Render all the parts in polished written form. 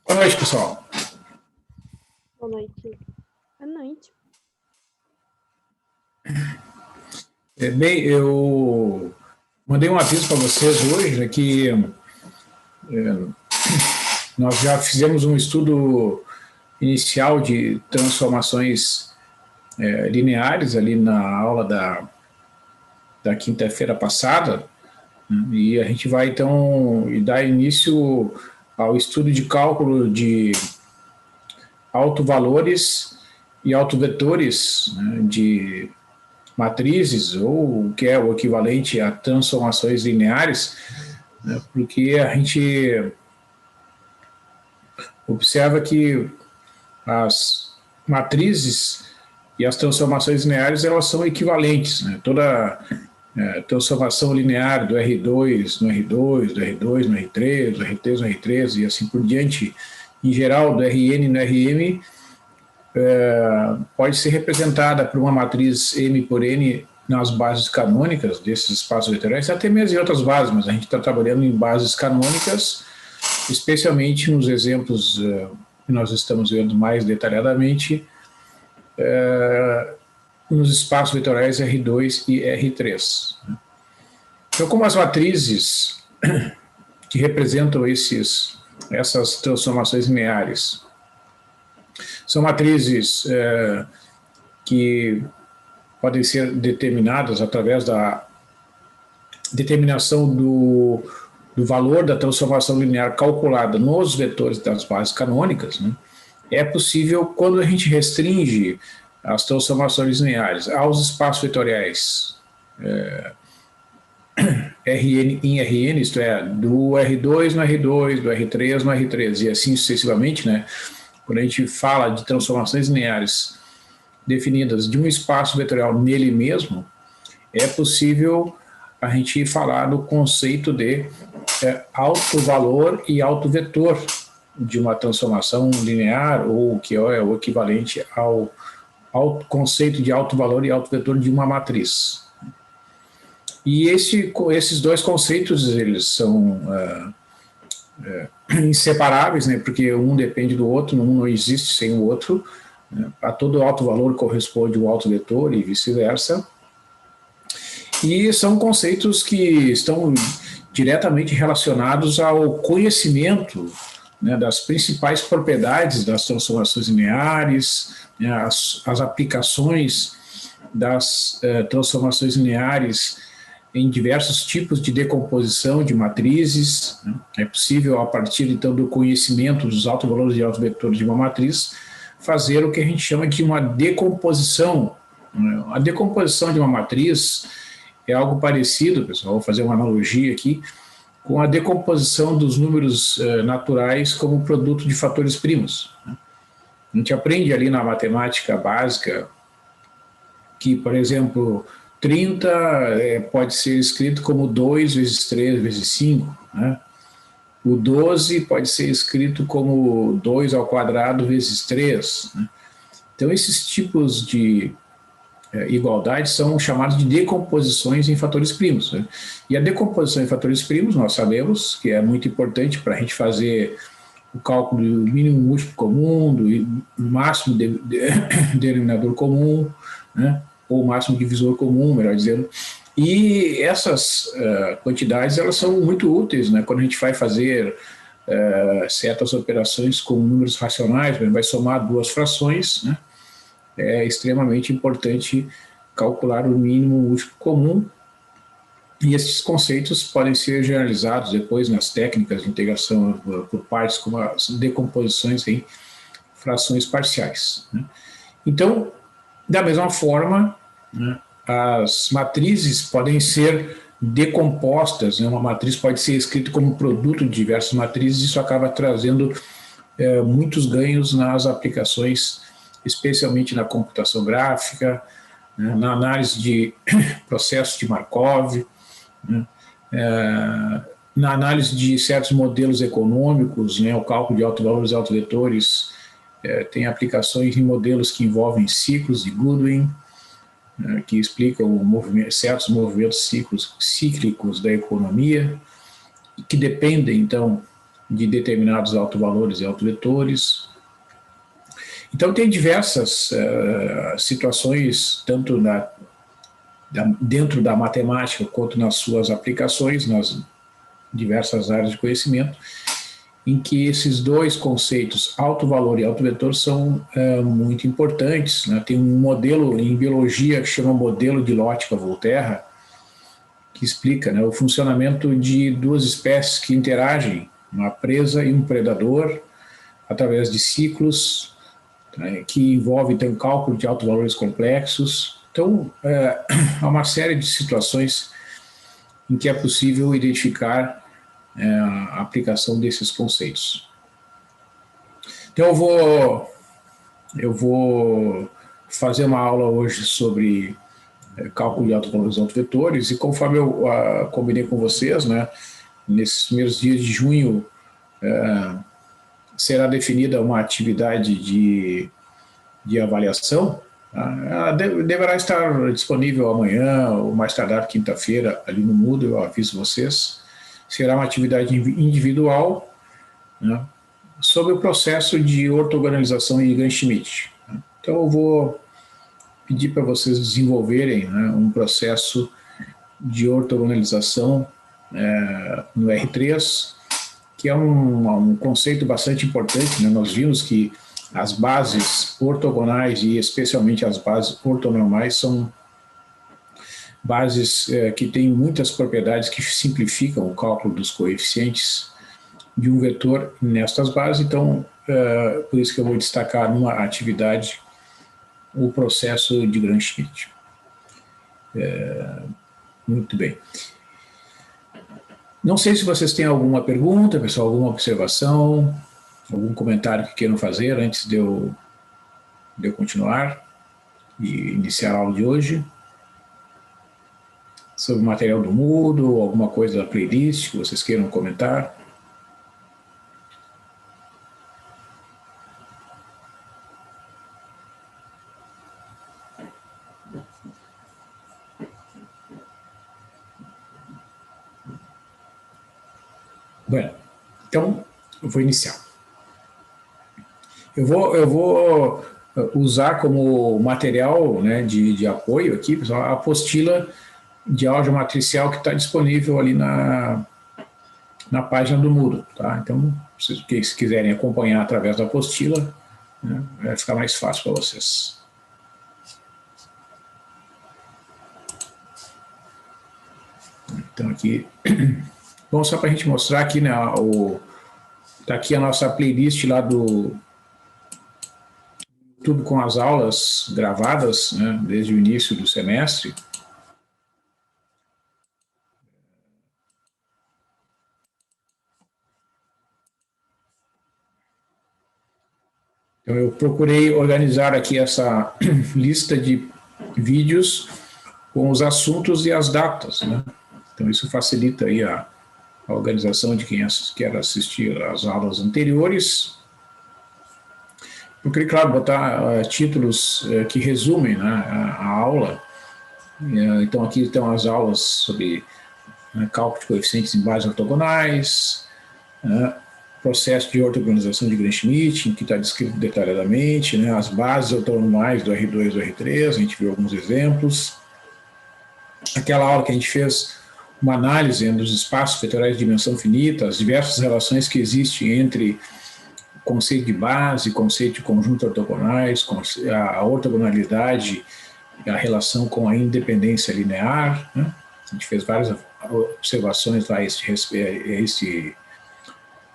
Boa noite, pessoal. Boa noite. Boa noite. Bem, eu mandei um aviso para vocês hoje, né, que nós já fizemos um estudo inicial de transformações lineares ali na aula da quinta-feira passada, né, e a gente vai então dar início ao estudo de cálculo de autovalores e autovetores, né, de matrizes, ou o que é o equivalente a transformações lineares, né, porque a gente observa que as matrizes e as transformações lineares elas são equivalentes, né? Toda transformação linear do R2 no R2, do R2 no R3, do R3 no R3 e assim por diante, em geral do Rn no Rm, pode ser representada por uma matriz M por N nas bases canônicas desses espaços vetoriais, até mesmo em outras bases, mas a gente está trabalhando em bases canônicas, especialmente nos exemplos que nós estamos vendo mais detalhadamente, nos espaços vetoriais R2 e R3. Então, como as matrizes que representam essas transformações lineares são matrizes que podem ser determinadas através da determinação do valor da transformação linear calculada nos vetores das bases canônicas, né, é possível, quando a gente restringe as transformações lineares aos espaços vetoriais Rn em Rn, isto é, do R2 no R2, do R3 no R3, e assim sucessivamente, né, quando a gente fala de transformações lineares definidas de um espaço vetorial nele mesmo, é possível a gente falar do conceito de alto valor e alto vetor de uma transformação linear, ou que é o equivalente ao conceito de alto valor e alto vetor de uma matriz. E esses dois conceitos, eles são inseparáveis, né, porque um depende do outro, um não existe sem o outro. Né, a todo alto valor corresponde um alto vetor e vice-versa. E são conceitos que estão diretamente relacionados ao conhecimento, né, das principais propriedades das transformações lineares, né, as aplicações das transformações lineares em diversos tipos de decomposição de matrizes. Né. É possível, a partir então do conhecimento dos altos valores e altos vetores de uma matriz, fazer o que a gente chama de uma decomposição. Né. A decomposição de uma matriz é algo parecido, pessoal, vou fazer uma analogia aqui, com a decomposição dos números naturais como produto de fatores primos. Né. A gente aprende ali na matemática básica que, por exemplo, 30 pode ser escrito como 2 vezes 3 vezes 5. Né. O 12 pode ser escrito como 2 ao quadrado vezes 3. Né. Então, esses tipos de igualdades são chamadas de decomposições em fatores primos. Né. E a decomposição em fatores primos, nós sabemos que é muito importante para a gente fazer o cálculo do mínimo múltiplo comum, do máximo denominador comum, né, ou máximo divisor comum, melhor dizendo. E essas quantidades elas são muito úteis, né, quando a gente vai fazer certas operações com números racionais, vai somar duas frações, né, é extremamente importante calcular o mínimo múltiplo comum, e esses conceitos podem ser generalizados depois nas técnicas de integração por partes, como as decomposições em frações parciais. Né. Então, da mesma forma, né, as matrizes podem ser decompostas, né. Uma matriz pode ser escrita como produto de diversas matrizes, e isso acaba trazendo muitos ganhos nas aplicações, especialmente na computação gráfica, né, na análise de processos de Markov, né, na análise de certos modelos econômicos, né, o cálculo de autovalores e autovetores tem aplicações em modelos que envolvem ciclos de Goodwin, que explicam certos movimentos cíclicos da economia, que dependem, então, de determinados autovalores e autovetores. Então, tem diversas situações, tanto dentro da matemática, quanto nas suas aplicações, nas diversas áreas de conhecimento, em que esses dois conceitos, autovalor e autovetor, são muito importantes, né? Tem um modelo em biologia que chama modelo de Lotka-Volterra, que explica, né, o funcionamento de duas espécies que interagem, uma presa e um predador, através de ciclos, né, que envolve então cálculo de autovalores complexos. Então, há uma série de situações em que é possível identificar a aplicação desses conceitos. Então, eu vou fazer uma aula hoje sobre cálculo de autovalores e autovetores, e conforme eu combinei com vocês, né, nesses primeiros dias de junho, será definida uma atividade de avaliação. Ela deverá estar disponível amanhã ou mais tardar quinta-feira ali no Moodle, eu aviso vocês. Será uma atividade individual, né, sobre o processo de ortogonalização em Gram-Schmidt. Então eu vou pedir para vocês desenvolverem, né, um processo de ortogonalização no R3, que é um conceito bastante importante, né? Nós vimos que as bases ortogonais e especialmente as bases ortonormais são bases que têm muitas propriedades que simplificam o cálculo dos coeficientes de um vetor nestas bases. Então, por isso que eu vou destacar numa atividade o processo de Gram-Schmidt. Muito bem. Não sei se vocês têm alguma pergunta, pessoal, alguma observação, algum comentário que queiram fazer antes de eu continuar e iniciar a aula de hoje. Sobre o material do Moodle, alguma coisa da playlist que vocês queiram comentar. Bom, então eu vou iniciar. Eu vou usar como material, né, de apoio aqui, pessoal, a apostila de álgebra matricial que está disponível ali na página do Moodle, tá? Então, se quiserem acompanhar através da apostila, né, vai ficar mais fácil para vocês. Então aqui, bom, só para a gente mostrar aqui, né, tá aqui a nossa playlist lá do YouTube com as aulas gravadas, né, desde o início do semestre. Então eu procurei organizar aqui essa lista de vídeos com os assuntos e as datas, né? Então isso facilita aí a organização de quem quer assistir às aulas anteriores. Procurei, claro, botar títulos que resumem, né, a aula. Então aqui estão as aulas sobre cálculo de coeficientes em bases ortogonais, processo de ortogonalização de Gram-Schmidt, que está descrito detalhadamente, né, as bases ortonormais do R2 e do R3, a gente viu alguns exemplos. Aquela aula que a gente fez uma análise dos espaços vetorais de dimensão finita, as diversas relações que existem entre conceito de base, conceito de conjunto ortogonais, a ortogonalidade, a relação com a independência linear, né? A gente fez várias observações lá a este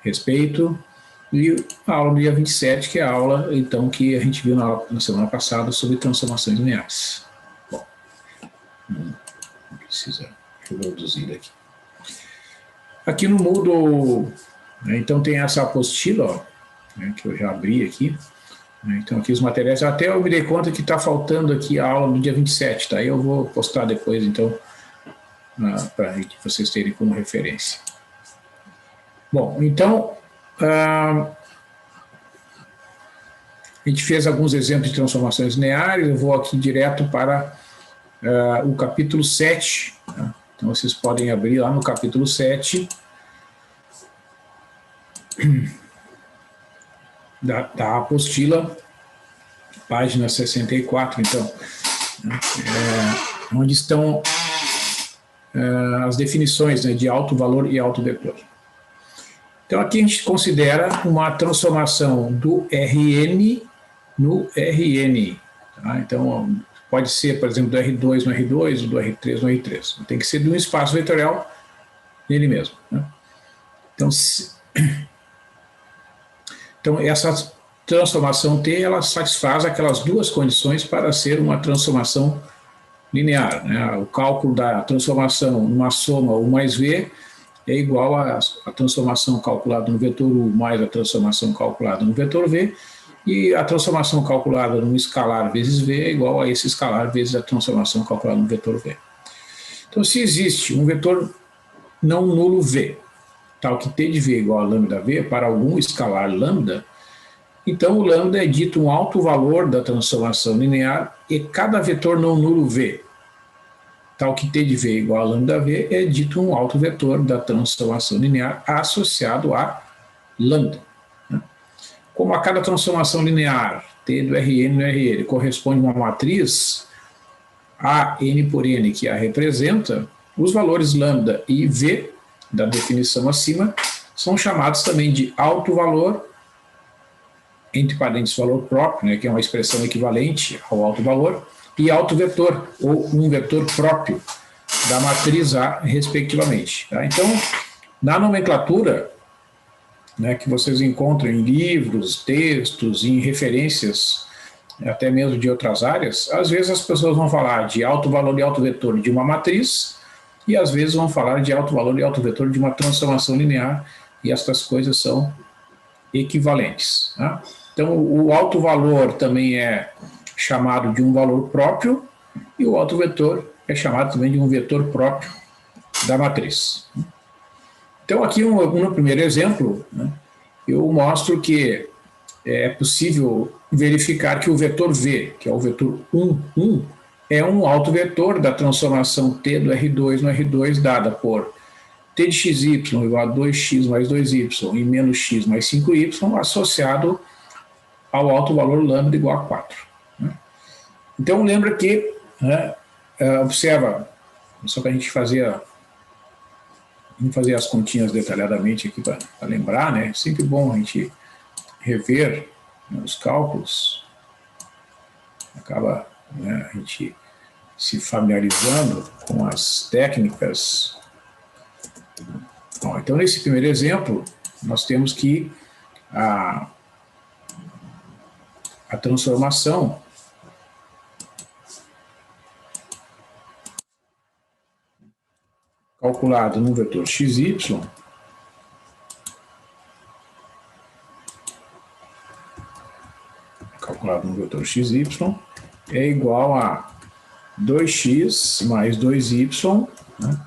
respeito. E a aula do dia 27, que é a aula, então, que a gente viu na semana passada sobre transformações lineares. Bom, não precisa reproduzir aqui. Aqui no Moodle, né, então tem essa apostila, ó, né, que eu já abri aqui. Né, então aqui os materiais, até eu me dei conta que está faltando aqui a aula do dia 27, tá? Eu vou postar depois, então, para vocês terem como referência. Bom, então, a gente fez alguns exemplos de transformações lineares, eu vou aqui direto para o capítulo 7. Né? Então, vocês podem abrir lá no capítulo 7. da apostila, página 64, então, onde estão as definições, né, de alto valor e alto vetor. Então, aqui a gente considera uma transformação do Rn no Rn. Tá? Então, pode ser, por exemplo, do R2 no R2, ou do R3 no R3. Tem que ser de um espaço vetorial nele mesmo. Né? Então, essa transformação T, ela satisfaz aquelas duas condições para ser uma transformação linear. Né? O cálculo da transformação numa soma U mais V é igual à transformação calculada no vetor U mais a transformação calculada no vetor V, e a transformação calculada num escalar vezes V é igual a esse escalar vezes a transformação calculada no vetor V. Então, se existe um vetor não nulo V, tal que T de V é igual a lambda V para algum escalar lambda, então o lambda é dito um alto valor da transformação linear e cada vetor não nulo V, tal que T de V é igual a lambda V, é dito um alto vetor da transformação linear associado a lambda. Como a cada transformação linear, T do Rn no Rn, corresponde a uma matriz, A n por n, que a representa, os valores lambda e V, da definição acima, são chamados também de alto valor, entre parênteses valor próprio, né, que é uma expressão equivalente ao alto valor, e alto vetor, ou um vetor próprio, da matriz A, respectivamente. Tá? Então, na nomenclatura, né, que vocês encontram em livros, textos, em referências, até mesmo de outras áreas, às vezes as pessoas vão falar de alto valor e alto vetor de uma matriz, e às vezes vão falar de alto valor e alto vetor de uma transformação linear, e estas coisas são equivalentes. Tá? Então, o alto valor também é chamado de um valor próprio, e o alto vetor é chamado também de um vetor próprio da matriz. Então, aqui no primeiro exemplo, né, eu mostro que é possível verificar que o vetor V, que é o vetor 1, 1, é um alto vetor da transformação T do R2 no R2 dada por T de xy igual a 2x mais 2y e menos x mais 5y associado ao alto valor lambda igual a 4. Né? Então, lembra que, né, observa, só para a gente fazer as continhas detalhadamente aqui para lembrar, né? É sempre bom a gente rever, né, os cálculos, acaba, né, a gente se familiarizando com as técnicas. Bom, então, nesse primeiro exemplo, nós temos que a transformação calculada no vetor xy, é igual a 2x mais 2y, né,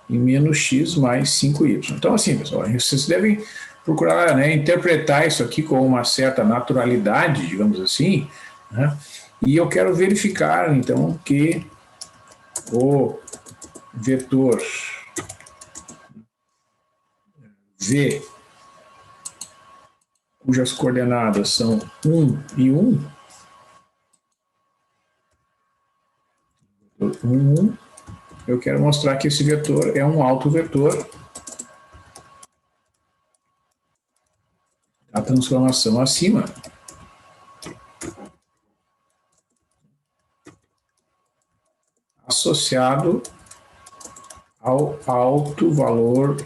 e menos x mais 5y. Então, assim, pessoal, vocês devem procurar, né, interpretar isso aqui com uma certa naturalidade, digamos assim, né, e eu quero verificar, então, que o vetor V, cujas coordenadas são 1 e 1, 1, eu quero mostrar que esse vetor é um alto vetor da transformação acima, associado ao alto valor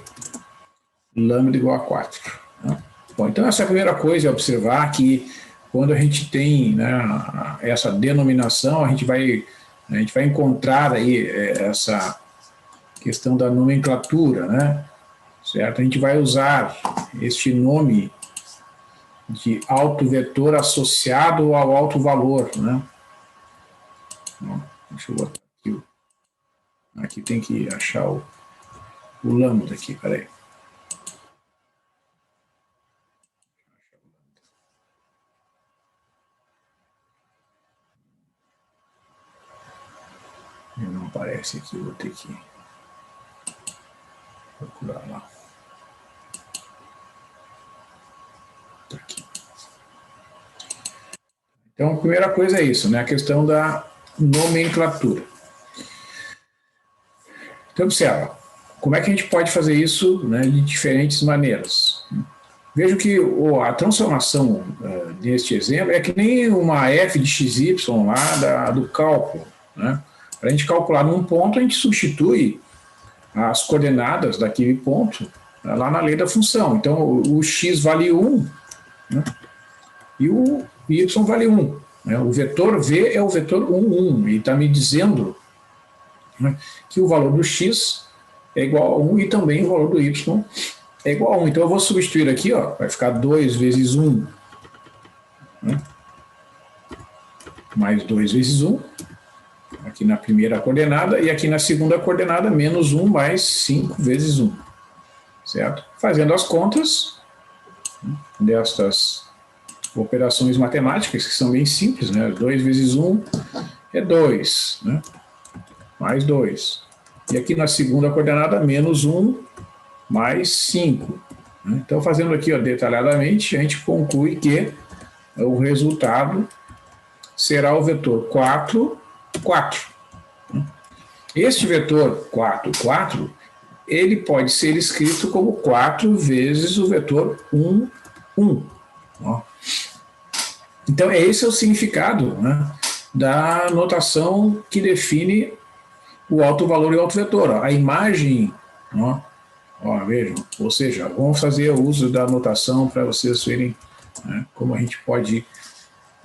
lambda igual a 4. Né? Bom, então essa é a primeira coisa, é observar que quando a gente tem, né, essa denominação, a gente vai encontrar aí essa questão da nomenclatura, né? Certo? A gente vai usar este nome de alto vetor associado ao alto valor, né? Bom, deixa eu botar aqui. Aqui tem que achar o lambda aqui, peraí. Não aparece aqui, vou ter que procurar lá. Então, a primeira coisa é isso, né? A questão da nomenclatura. Então, observa, como é que a gente pode fazer isso, né, de diferentes maneiras? Vejo que a transformação neste exemplo é que nem uma f de xy lá do cálculo, né? Para a gente calcular num ponto, a gente substitui as coordenadas daquele ponto lá na lei da função. Então, o x vale 1, né? E o y vale 1. Né? O vetor v é o vetor 1, 1. E está me dizendo, né, que o valor do x é igual a 1 e também o valor do y é igual a 1. Então eu vou substituir aqui, ó, vai ficar 2 vezes 1, né, mais 2 vezes 1, aqui na primeira coordenada, e aqui na segunda coordenada, menos 1 mais 5 vezes 1. Certo? Fazendo as contas, né, destas operações matemáticas, que são bem simples, né? 2 vezes 1 é 2, né? Mais 2. E aqui na segunda coordenada, menos 1 mais 5. Né? Então, fazendo aqui, ó, detalhadamente, a gente conclui que o resultado será o vetor 4, 4. Este vetor 4, 4, ele pode ser escrito como 4 vezes o vetor 1, 1. Ó. Então, esse é o significado, né, da notação que define o alto valor e o alto vetor. Ó. A imagem, ó, vejam, ou seja, vamos fazer uso da notação para vocês verem, né, como a gente pode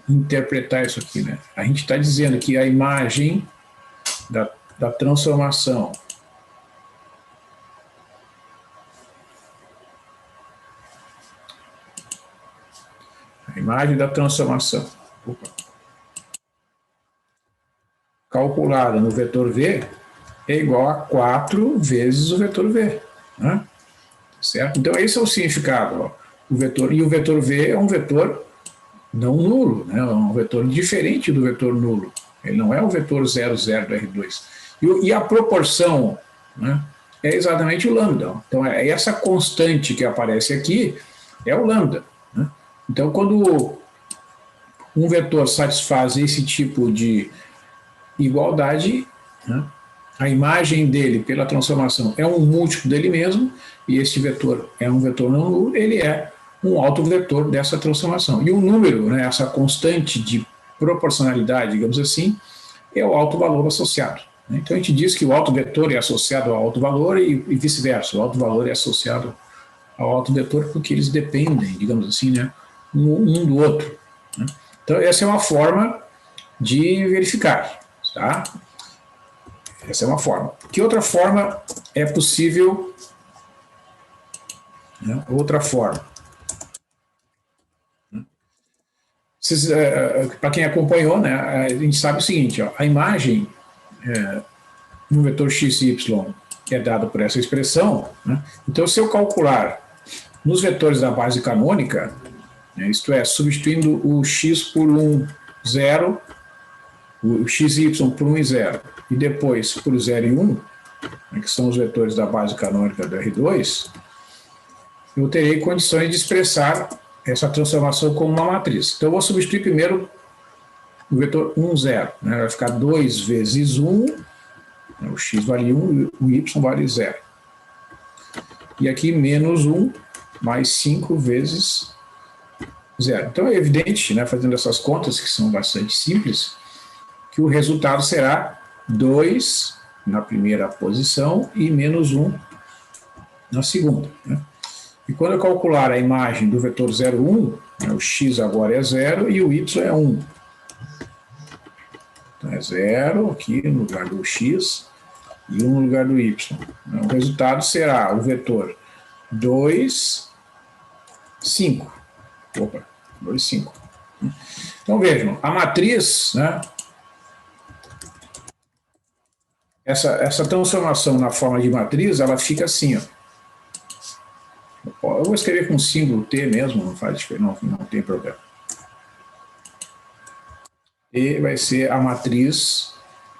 interpretar isso aqui. Né? A gente está dizendo que a imagem da transformação calculada no vetor V é igual a 4 vezes o vetor V. Né? Certo? Então, esse é o significado. Ó. O vetor, e o vetor V é um vetor não nulo, né? É um vetor diferente do vetor nulo. Ele não é o vetor 0, 0 do R2. E a proporção, né, é exatamente o lambda. Então, essa constante que aparece aqui é o lambda. Né? Então, quando um vetor satisfaz esse tipo de igualdade, né, a imagem dele pela transformação é um múltiplo dele mesmo, e este vetor é um vetor não nulo, ele é um autovetor dessa transformação. E o número, né, essa constante de proporcionalidade, digamos assim, é o alto valor associado. Então a gente diz que o autovetor é associado ao alto valor e vice-versa, o alto valor é associado ao autovetor porque eles dependem, digamos assim, né, um do outro. Né? Então essa é uma forma de verificar. Tá? Essa é uma forma. Que outra forma é possível? Né? Outra forma. Para quem acompanhou, né, a gente sabe o seguinte, ó, a imagem no vetor xy é dada por essa expressão. Né? Então, se eu calcular nos vetores da base canônica, né, isto é, substituindo o x por 1, 0, o xy por 1 e 0, e depois por 0 e 1, né, que são os vetores da base canônica do R2, eu terei condições de expressar essa transformação como uma matriz. Então, eu vou substituir primeiro o vetor 1, 0. Né, vai ficar 2 vezes 1, né, o x vale 1 e o y vale 0. E aqui, menos 1 mais 5 vezes 0. Então, é evidente, né, fazendo essas contas, que são bastante simples, que o resultado será 2 na primeira posição e menos 1 na segunda. Né? E quando eu calcular a imagem do vetor 0, 1, né, o x agora é 0 e o y é 1. Então é 0 aqui no lugar do x e 1 no lugar do y. O resultado será o vetor 2, 5. Opa, 2, 5. Então vejam, a matriz, né, essa transformação na forma de matriz, ela fica assim, ó. Eu vou escrever com símbolo T mesmo, não faz diferença, não tem problema. E vai ser a matriz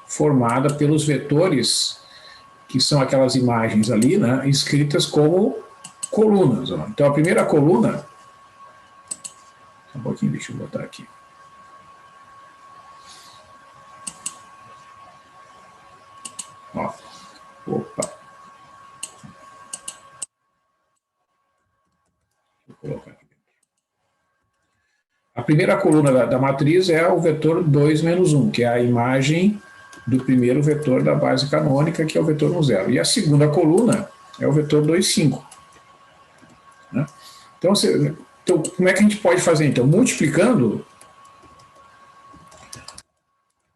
formada pelos vetores, que são aquelas imagens ali, né, escritas como colunas. Ó. Então a primeira coluna, um pouquinho, deixa eu botar aqui. Ó. Opa. Vou colocar aqui. A primeira coluna da matriz é o vetor 2 menos 1, que é a imagem do primeiro vetor da base canônica, que é o vetor no zero. E a segunda coluna é o vetor 2, 5. Né? Então, como é que a gente pode fazer? Então, multiplicando,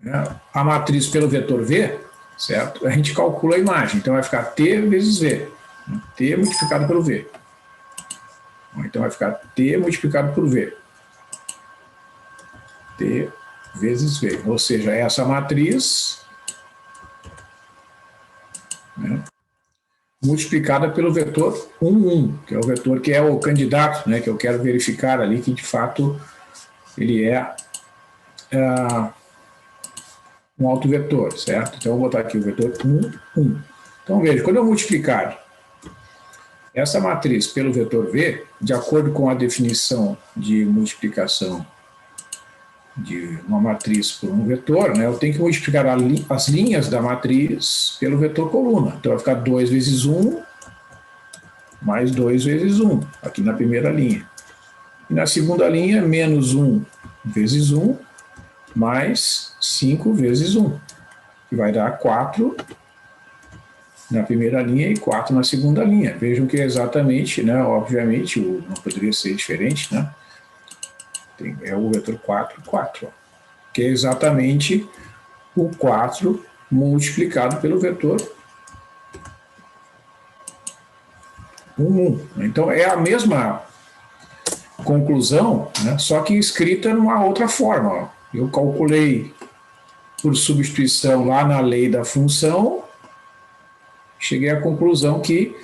né, a matriz pelo vetor V, certo? A gente calcula a imagem. Então, vai ficar T vezes V. T multiplicado pelo V. Então, vai ficar T multiplicado por V. T vezes V. Ou seja, essa matriz, né, multiplicada pelo vetor 1, 1, que é o vetor que é o candidato, né, que eu quero verificar ali que, de fato, ele é um autovetor, certo? Então, eu vou botar aqui o vetor 1, 1. Então, veja, quando eu multiplicar essa matriz pelo vetor V, de acordo com a definição de multiplicação de uma matriz por um vetor, né, eu tenho que multiplicar as linhas da matriz pelo vetor coluna. Então, vai ficar 2 vezes 1 mais 2 vezes 1, aqui na primeira linha. E na segunda linha, menos 1 vezes 1 mais 5 vezes 1, que vai dar 4 na primeira linha e 4 na segunda linha. Vejam que é exatamente, né, obviamente, não poderia ser diferente, né? É o vetor 4, 4, ó, que é exatamente o 4 multiplicado pelo vetor 1, 1. Então, é a mesma conclusão, né, só que escrita numa outra forma. Ó. Eu calculei por substituição lá na lei da função, cheguei à conclusão que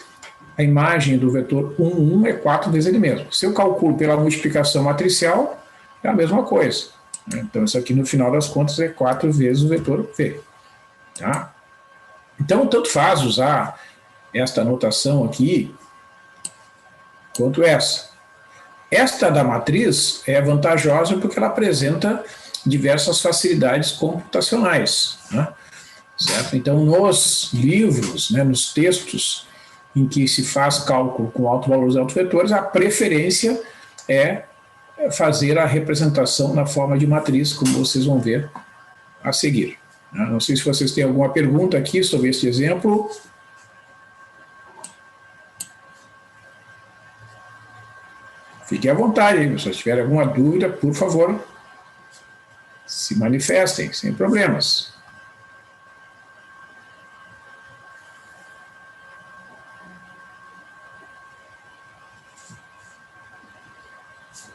a imagem do vetor 1, 1 é 4 vezes ele mesmo. Se eu calculo pela multiplicação matricial, é a mesma coisa. Então, isso aqui, no final das contas, é 4 vezes o vetor V. Tá? Então, tanto faz usar esta notação aqui quanto essa. Esta da matriz é vantajosa porque ela apresenta diversas facilidades computacionais. Né? Certo? Então, nos livros, né, nos textos em que se faz cálculo com autovalores e autovetores, a preferência é fazer a representação na forma de matriz, como vocês vão ver a seguir. Não sei se vocês têm alguma pergunta aqui sobre este exemplo. Fiquem à vontade, se tiverem alguma dúvida, por favor, se manifestem, sem problemas.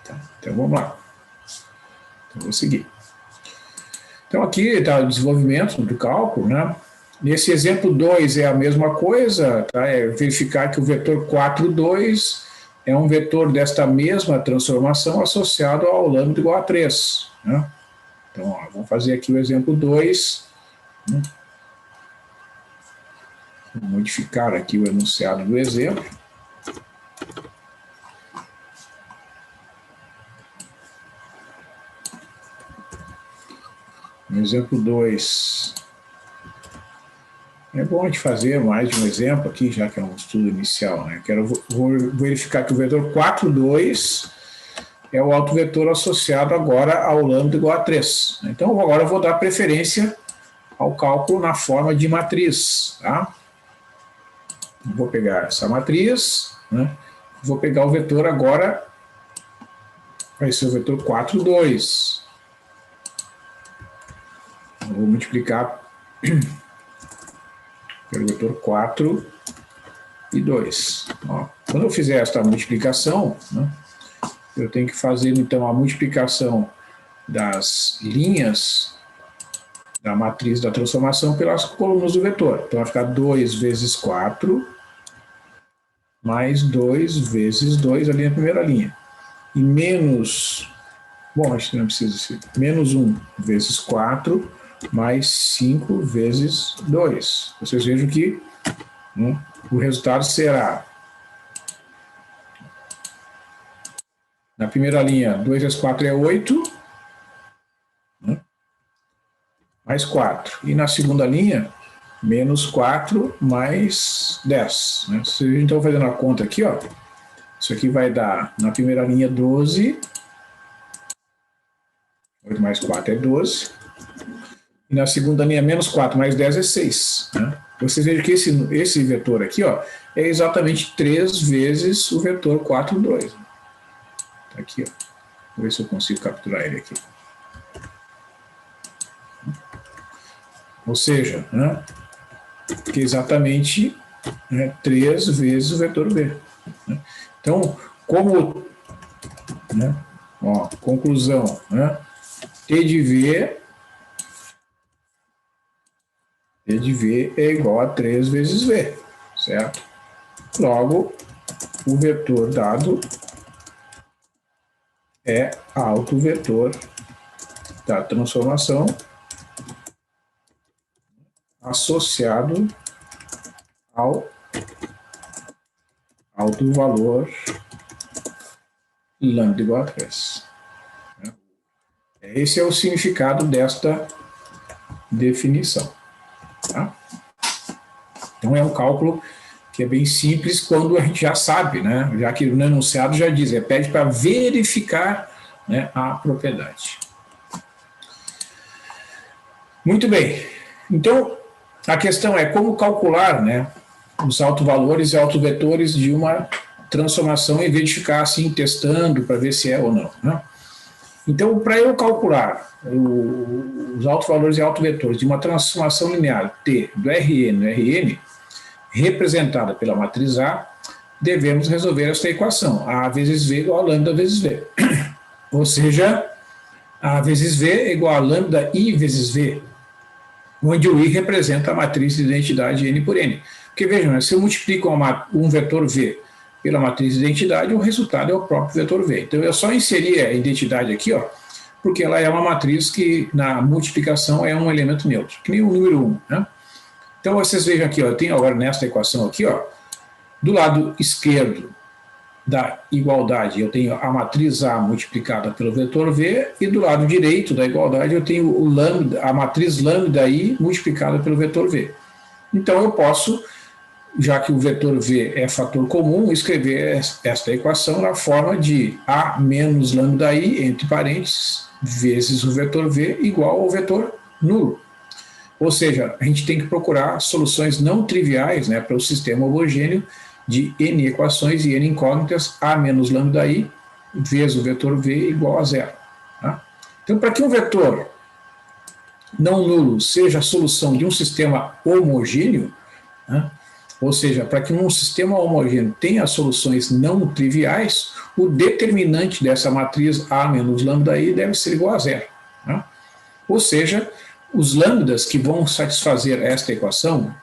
Tá, então vamos lá. Então, vou seguir. Então aqui está o desenvolvimento do cálculo, né? Nesse exemplo 2 é a mesma coisa, tá? É verificar que o vetor 4, 2 é um vetor desta mesma transformação associado ao lambda igual a 3. Né? Então, ó, vamos fazer aqui o exemplo 2. Né? Vou modificar aqui o enunciado do exemplo. No exemplo 2, é bom a gente fazer mais de um exemplo aqui, já que é um estudo inicial. Né? Vou verificar que o vetor 4, 2 é o autovetor associado agora ao lambda igual a 3. Então, agora eu vou dar preferência ao cálculo na forma de matriz. Tá? Vou pegar essa matriz, né? Vou pegar o vetor agora, vai ser o vetor 4, 2. Vou multiplicar pelo vetor 4 e 2. Ó, quando eu fizer esta multiplicação, né, eu tenho que fazer, então, a multiplicação das linhas da matriz da transformação pelas colunas do vetor. Então, vai ficar 2 vezes 4, mais 2 vezes 2 ali na primeira linha. E menos, bom, acho que não precisa ser, menos 1 vezes 4, mais 5 vezes 2. Vocês vejam que, né, o resultado será, na primeira linha, 2 vezes 4 é 8, né, mais 4. E na segunda linha, menos 4 mais 10. Né? Se a gente está fazendo a conta aqui, ó, isso aqui vai dar, na primeira linha, 12. 8 mais 4 é 12. E na segunda linha, menos 4 mais 10 é 6. Né? Vocês vejam que esse vetor aqui, ó, é exatamente 3 vezes o vetor 4, 2. Tá aqui, ó. Vou ver se eu consigo capturar ele aqui. Ou seja, né, que é exatamente 3 vezes o vetor V. Né? Então, como, né, ó, conclusão, né, T de V é igual a 3 vezes V, certo? Logo, o vetor dado é autovetor da transformação associado ao alto valor lambda igual a 3. Esse é o significado desta definição. Tá? Então é um cálculo que é bem simples quando a gente já sabe, né? Já que no enunciado já diz, pede para verificar, né, a propriedade. Muito bem. Então, a questão é como calcular, né, os autovalores e autovetores de uma transformação em vez de ficar assim testando para ver se é ou não. Né? Então, para eu calcular os autovalores e autovetores de uma transformação linear T do Rn no Rn, representada pela matriz A, devemos resolver esta equação, A vezes V igual a lambda vezes V. Ou seja, A vezes V é igual a lambda I vezes V, onde o I representa a matriz de identidade N por N. Porque vejam, se eu multiplico um vetor V pela matriz de identidade, o resultado é o próprio vetor V. Então eu só inseri a identidade aqui, ó, porque ela é uma matriz que na multiplicação é um elemento neutro, que nem o número 1. Né? Então vocês vejam aqui, ó, eu tenho agora nesta equação aqui, ó, do lado esquerdo da igualdade eu tenho a matriz A multiplicada pelo vetor V, e do lado direito da igualdade eu tenho o lambda, a matriz lambda I multiplicada pelo vetor V. Então eu posso, já que o vetor V é fator comum, escrever esta equação na forma de A menos lambda I, entre parênteses, vezes o vetor V igual ao vetor nulo. Ou seja, a gente tem que procurar soluções não triviais, né, para o sistema homogêneo de N equações e N incógnitas, A menos lambda I, vezes o vetor V igual a 0. Tá? Então, para que um vetor não nulo seja a solução de um sistema homogêneo, né, ou seja, para que um sistema homogêneo tenha soluções não triviais, o determinante dessa matriz A menos lambda I deve ser igual a 0. Né? Ou seja, os lambdas que vão satisfazer esta equação,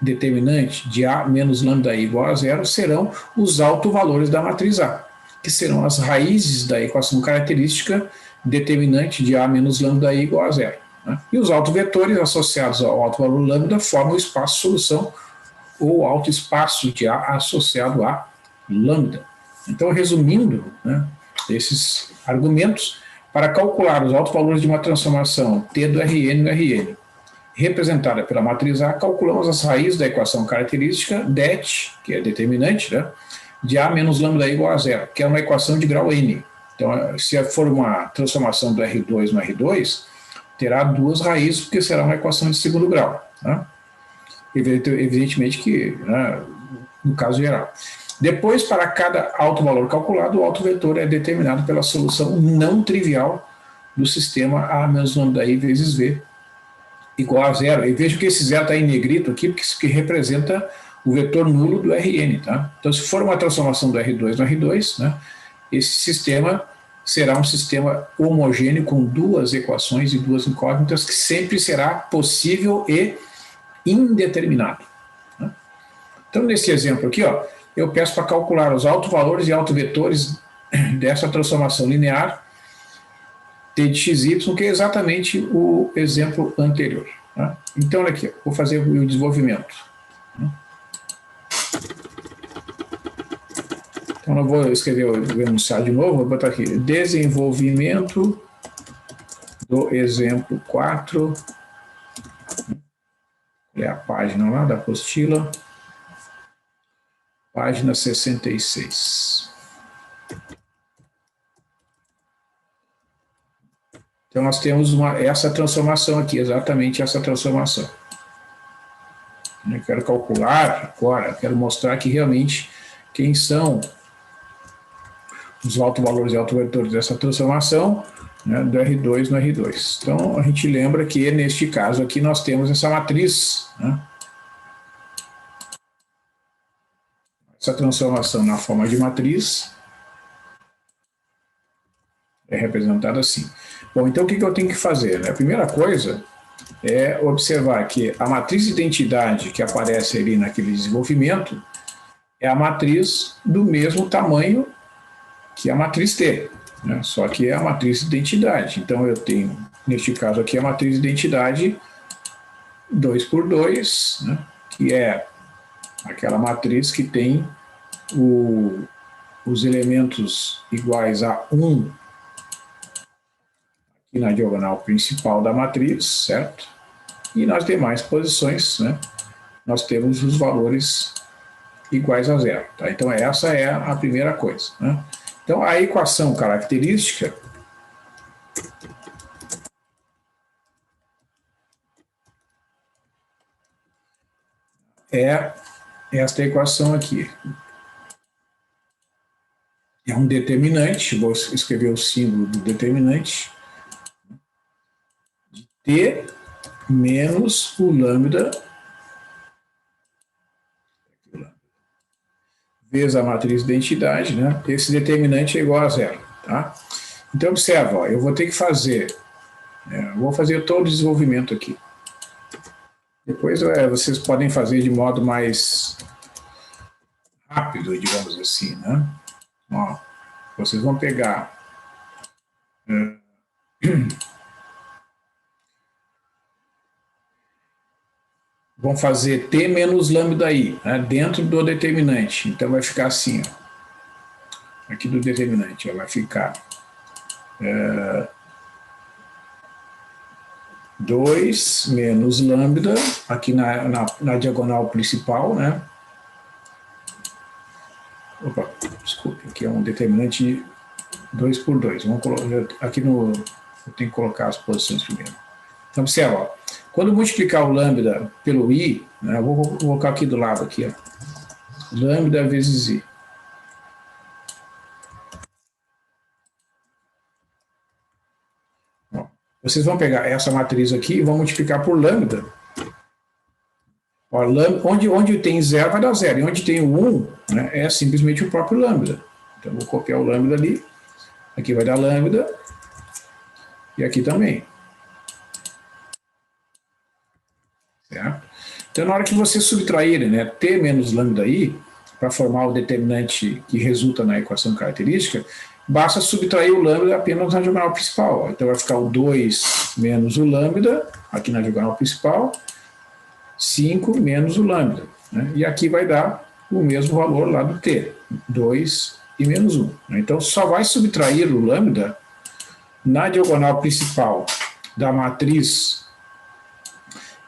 determinante de A menos lambda I igual a 0, serão os autovalores da matriz A, que serão as raízes da equação característica determinante de A menos lambda I igual a 0. Né? E os autovetores associados ao autovalor lambda formam o espaço-solução, ou autoespaço de A associado a lambda. Então, resumindo, né, esses argumentos, para calcular os autovalores de uma transformação T do Rn no Rn, representada pela matriz A, calculamos as raízes da equação característica det, que é determinante, né, de A menos lambda I igual a 0, que é uma equação de grau N. Então, se for uma transformação do R2 no R2, terá duas raízes, porque será uma equação de segundo grau. Né? Evidentemente que, né, no caso geral. Depois, para cada autovalor calculado, o autovetor é determinado pela solução não trivial do sistema A menos lambda I vezes V igual a 0. E vejo que esse zero está em negrito aqui, porque isso que representa o vetor nulo do Rn. Tá? Então, se for uma transformação do R2 no R2, né, esse sistema será um sistema homogêneo com duas equações e duas incógnitas, que sempre será possível e indeterminado. Né? Então, nesse exemplo aqui, ó, eu peço para calcular os autovalores e autovetores dessa transformação linear T de xy, que é exatamente o exemplo anterior. Tá? Então, olha aqui, vou fazer o desenvolvimento. Então, eu vou escrever o enunciado de novo, vou botar aqui, desenvolvimento do exemplo 4, é a página lá da apostila, página 66. Então, nós temos essa transformação aqui, exatamente essa transformação. Eu quero calcular agora, quero mostrar que realmente quem são os autovalores e autovetores dessa transformação, né, do R2 no R2. Então, a gente lembra que, neste caso aqui, nós temos essa matriz, né, essa transformação na forma de matriz é representada assim. Bom, então o que eu tenho que fazer? Né? A primeira coisa é observar que a matriz de identidade que aparece ali naquele desenvolvimento é a matriz do mesmo tamanho que a matriz T, né? Só que é a matriz de identidade. Então eu tenho, neste caso aqui, a matriz de identidade 2 por 2, né? Que é aquela matriz que tem os elementos iguais a 1 aqui na diagonal principal da matriz, certo? E nas demais posições, né, nós temos os valores iguais a zero. Tá? Então, essa é a primeira coisa. Né? Então, a equação característica é esta equação aqui. É um determinante, vou escrever o símbolo do determinante, de T menos o lambda vezes a matriz de identidade, né? Esse determinante é igual a zero, tá? Então, observa, ó, eu vou ter que fazer, vou fazer todo o desenvolvimento aqui. Depois vocês podem fazer de modo mais rápido, digamos assim, né? Ó, vocês vão pegar vão fazer T menos lambda I, né, dentro do determinante. Então vai ficar assim, ó, aqui do determinante, ó, vai ficar 2 menos lambda, aqui na diagonal principal, né? Opa, desculpe, aqui é um determinante 2 por 2. Vamos colocar, aqui eu tenho que colocar as posições primeiro. Então, observa, ó, quando multiplicar o lambda pelo i, né, eu vou colocar aqui do lado, aqui, ó, lambda vezes i. Ó, vocês vão pegar essa matriz aqui e vão multiplicar por lambda. Ó, onde tem zero vai dar zero, e onde tem o 1, né, é simplesmente o próprio lambda. Então, eu vou copiar o lambda ali, aqui vai dar lambda, e aqui também. Certo? Então, na hora que você subtrair, né, T menos lambda I, para formar o determinante que resulta na equação característica, basta subtrair o lambda apenas na diagonal principal. Ó. Então, vai ficar o 2 menos o lambda, aqui na diagonal principal, 5 menos o lambda. Né? E aqui vai dar o mesmo valor lá do T, 2 e menos 1. Né? Então, só vai subtrair o lambda na diagonal principal da matriz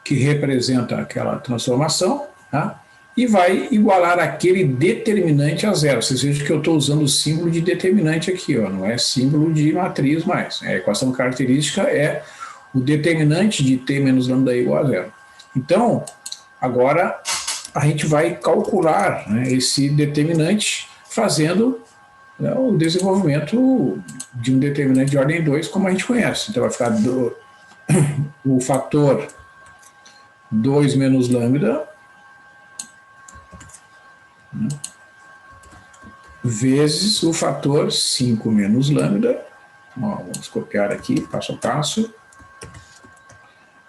que representa aquela transformação, tá? E vai igualar aquele determinante a zero. Vocês vejam que eu estou usando o símbolo de determinante aqui, ó, não é símbolo de matriz mais. A equação característica é o determinante de T menos lambda igual a zero. Então, agora a gente vai calcular, né, esse determinante fazendo, né, o desenvolvimento de um determinante de ordem 2, como a gente conhece. Então, vai ficar o fator 2 menos lambda, né, vezes o fator 5 menos lambda. Ó, vamos copiar aqui, passo a passo.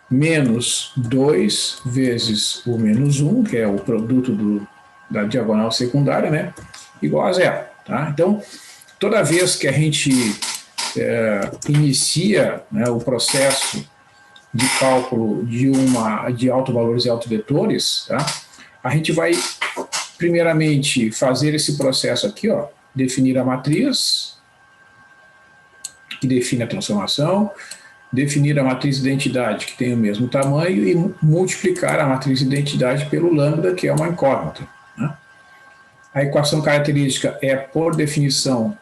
Menos 2 vezes o menos 1, que é o produto da diagonal secundária, né? Igual a zero. Tá? Então, toda vez que a gente inicia, né, o processo de cálculo de autovalores e autovetores, tá? A gente vai, primeiramente, fazer esse processo aqui, ó, definir a matriz, que define a transformação. definir a matriz de identidade, que tem o mesmo tamanho, e multiplicar a matriz de identidade pelo lambda, que é uma incógnita, né? A equação característica é, por definição,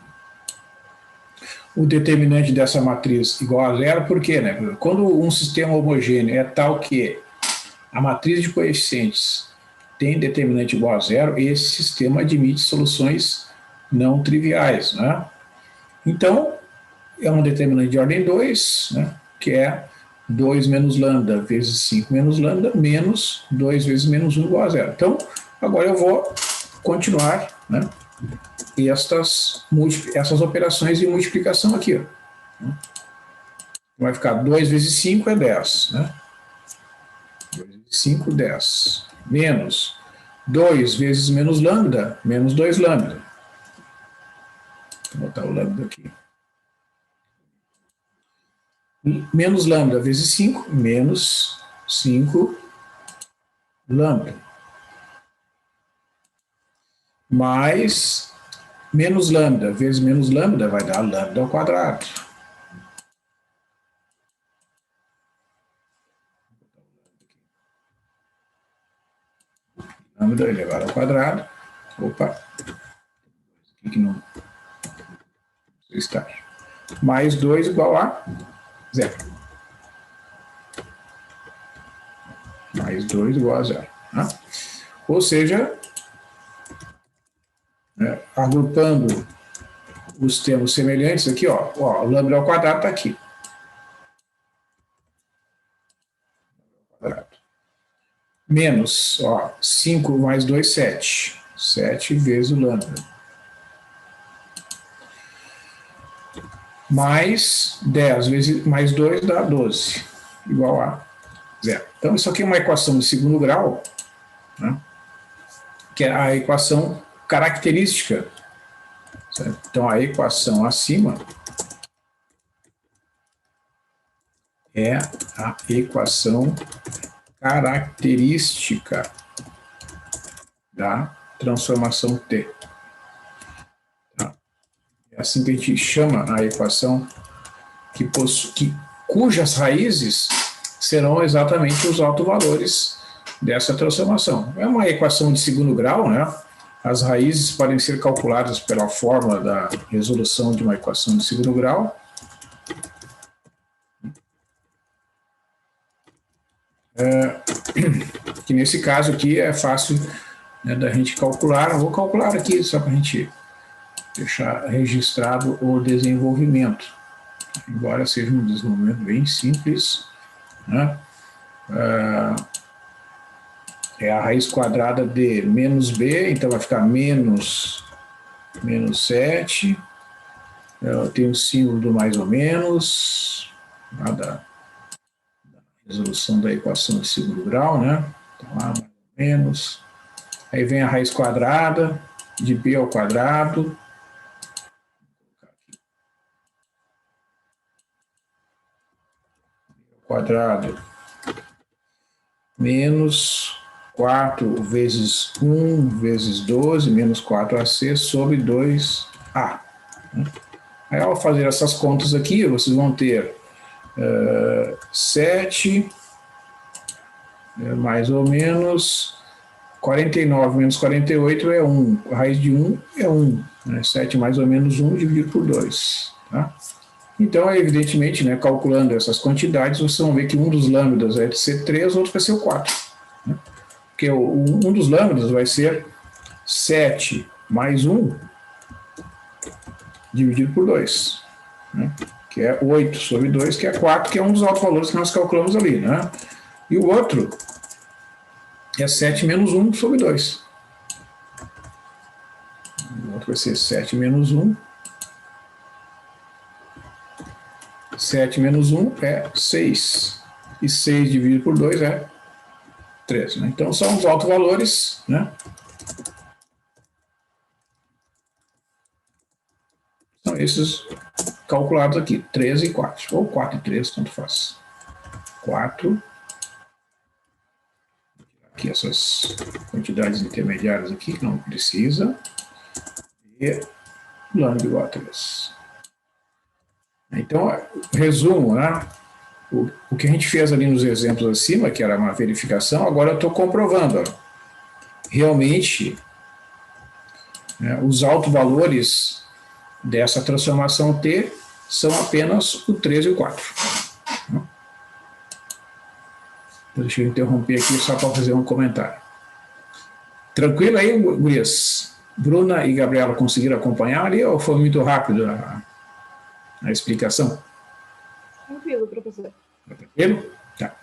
o determinante dessa matriz igual a zero. Por quê, né? Quando um sistema homogêneo é tal que a matriz de coeficientes tem determinante igual a zero, esse sistema admite soluções não triviais, né? Então, é um determinante de ordem 2, né, que é 2 menos lambda vezes 5 menos lambda, menos 2 vezes menos 1 igual a zero. Então, agora eu vou continuar, né, essas operações de multiplicação aqui. Ó. Vai ficar 2 vezes 5 é 10. Né? 2 vezes 5, 10. Menos 2 vezes menos lambda, menos 2 lambda. Vou botar o lambda aqui. Menos lambda vezes 5, menos 5 lambda. Mais menos lambda vezes menos lambda vai dar lambda ao quadrado. Lambda elevado ao quadrado. Opa. Aqui que não está. Mais 2 igual a zero. Mais 2 igual a zero. Né? Ou seja, né, agrupando os termos semelhantes aqui, ó, lambda ao quadrado está aqui. Menos, ó, 5 mais 2, 7. 7 vezes o lambda. Mais 10 vezes mais 2 dá 12, igual a zero. Então, isso aqui é uma equação de segundo grau, né, que é a equação característica. Certo? Então, a equação acima é a equação característica da transformação T. Tá? É assim que a gente chama a equação cujas raízes serão exatamente os autovalores dessa transformação. É uma equação de segundo grau, né? As raízes podem ser calculadas pela fórmula da resolução de uma equação de segundo grau. Que nesse caso aqui é fácil, né, da gente calcular. Eu vou calcular aqui só para a gente deixar registrado o desenvolvimento. Embora seja um desenvolvimento bem simples, né? É a raiz quadrada de menos b, então vai ficar menos 7. Eu tenho o símbolo do mais ou menos, da resolução da equação de segundo grau, né? Então, lá, mais ou menos. Aí vem a raiz quadrada de b ao quadrado. Quadrado menos 4 vezes 1 vezes 12, menos 4ac sobre 2a. Aí, ao fazer essas contas aqui, vocês vão ter 7, mais ou menos, 49 menos 48 é 1. A raiz de 1 é 1. Né? 7 mais ou menos 1 dividido por 2. Tá? Então, evidentemente, né, calculando essas quantidades, vocês vão ver que um dos lambdas vai ser 3, o outro vai ser o 4. Né? Porque um dos lambdas vai ser 7 mais 1 dividido por 2. Né? Que é 8 sobre 2, que é 4, que é um dos autovalores que nós calculamos ali. Né? E o outro é 7 menos 1 sobre 2. O outro vai ser 7 menos 1. 7 menos 1 é 6. E 6 dividido por 2 é 3. Né? Então, são os autovalores, né? São esses calculados aqui, 3 e 4. Ou 4 e 3, tanto faz. 4. Aqui essas quantidades intermediárias aqui, que não precisa. E lambda igual a 3. Então, resumo, né? o que a gente fez ali nos exemplos acima, que era uma verificação, agora eu estou comprovando. Ó. Realmente, né, os autovalores dessa transformação T são apenas o 3 e o 4. Deixa eu interromper aqui só para fazer um comentário. Tranquilo aí, gurias? Bruna e Gabriela conseguiram acompanhar ali ou foi muito rápido a explicação? Tranquilo, professor. Tranquilo? Tá.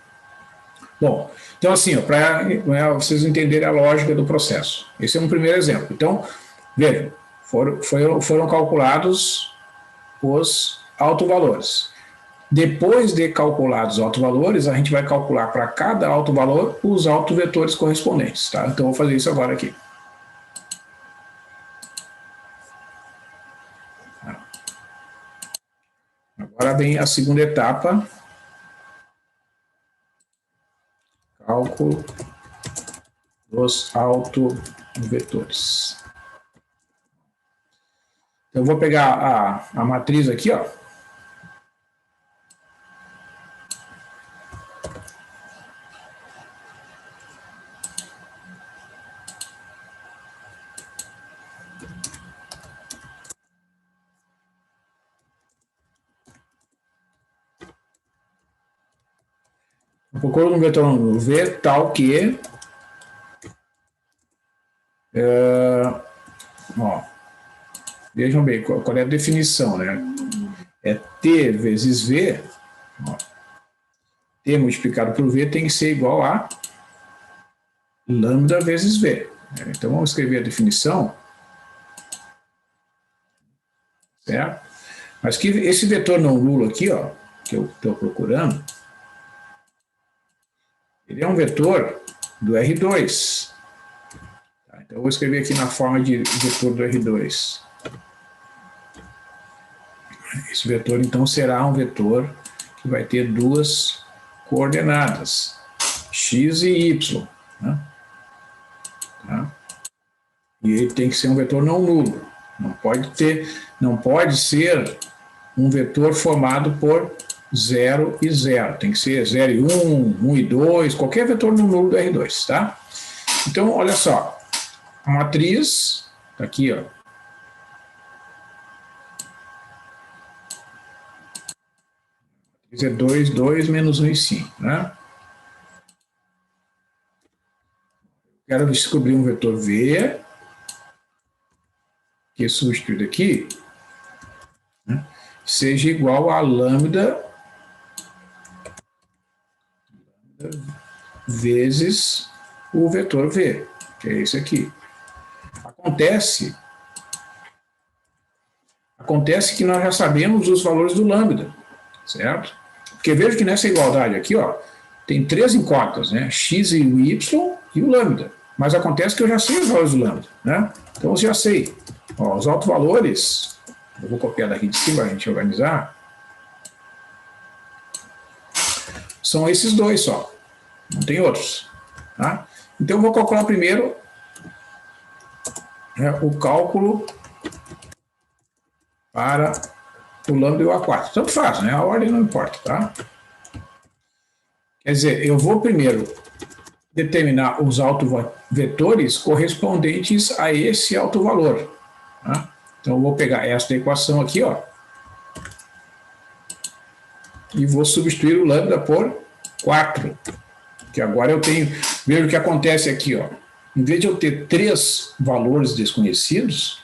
Bom, então assim, para vocês entenderem a lógica do processo. Esse é um primeiro exemplo. Então, vejam, foram calculados os autovalores. Depois de calculados os autovalores, a gente vai calcular para cada autovalor os autovetores correspondentes. Tá? Então, eu vou fazer isso agora aqui. Agora vem a segunda etapa. Cálculo dos autovetores. Eu vou pegar a matriz aqui, ó. Procuro no vetor V tal que ó, vejam bem qual é a definição, né? É T vezes V, ó, T multiplicado por V tem que ser igual a lambda vezes V. Então vamos escrever a definição, certo? Mas que esse vetor não nulo aqui, ó, que eu estou procurando, ele é um vetor do R2. Tá, então eu vou escrever aqui na forma de vetor do R2. Esse vetor, então, será um vetor que vai ter duas coordenadas, x e y. Né? Tá? E ele tem que ser um vetor não nulo. Não pode ser um vetor formado por 0 e 0. Tem que ser 0 e 1, 1 e 2, qualquer vetor não nulo do R2, tá? Então, olha só. A matriz, tá aqui, ó. É 2, 2, menos 1 e 5, né? Quero descobrir um vetor V, que é substituído aqui, né, seja igual a lambda vezes o vetor V, que é esse aqui. Acontece que nós já sabemos os valores do lambda, certo? Porque veja que nessa igualdade aqui, ó, tem três incógnitas, né? X e o Y e o lambda. Mas acontece que eu já sei os valores do lambda, né? Então eu já sei. Ó, os autovalores, eu vou copiar daqui de cima para a gente organizar, são esses dois só, não tem outros. Tá? Então eu vou calcular primeiro, né, o cálculo para o lambda e o A4. Tanto faz, né? A ordem não importa, tá? Quer dizer, eu vou primeiro determinar os autovetores correspondentes a esse autovalor. Tá? Então eu vou pegar esta equação aqui, ó, e vou substituir o lambda por 4. Que agora eu tenho, veja o que acontece aqui, ó. Em vez de eu ter 3 valores desconhecidos,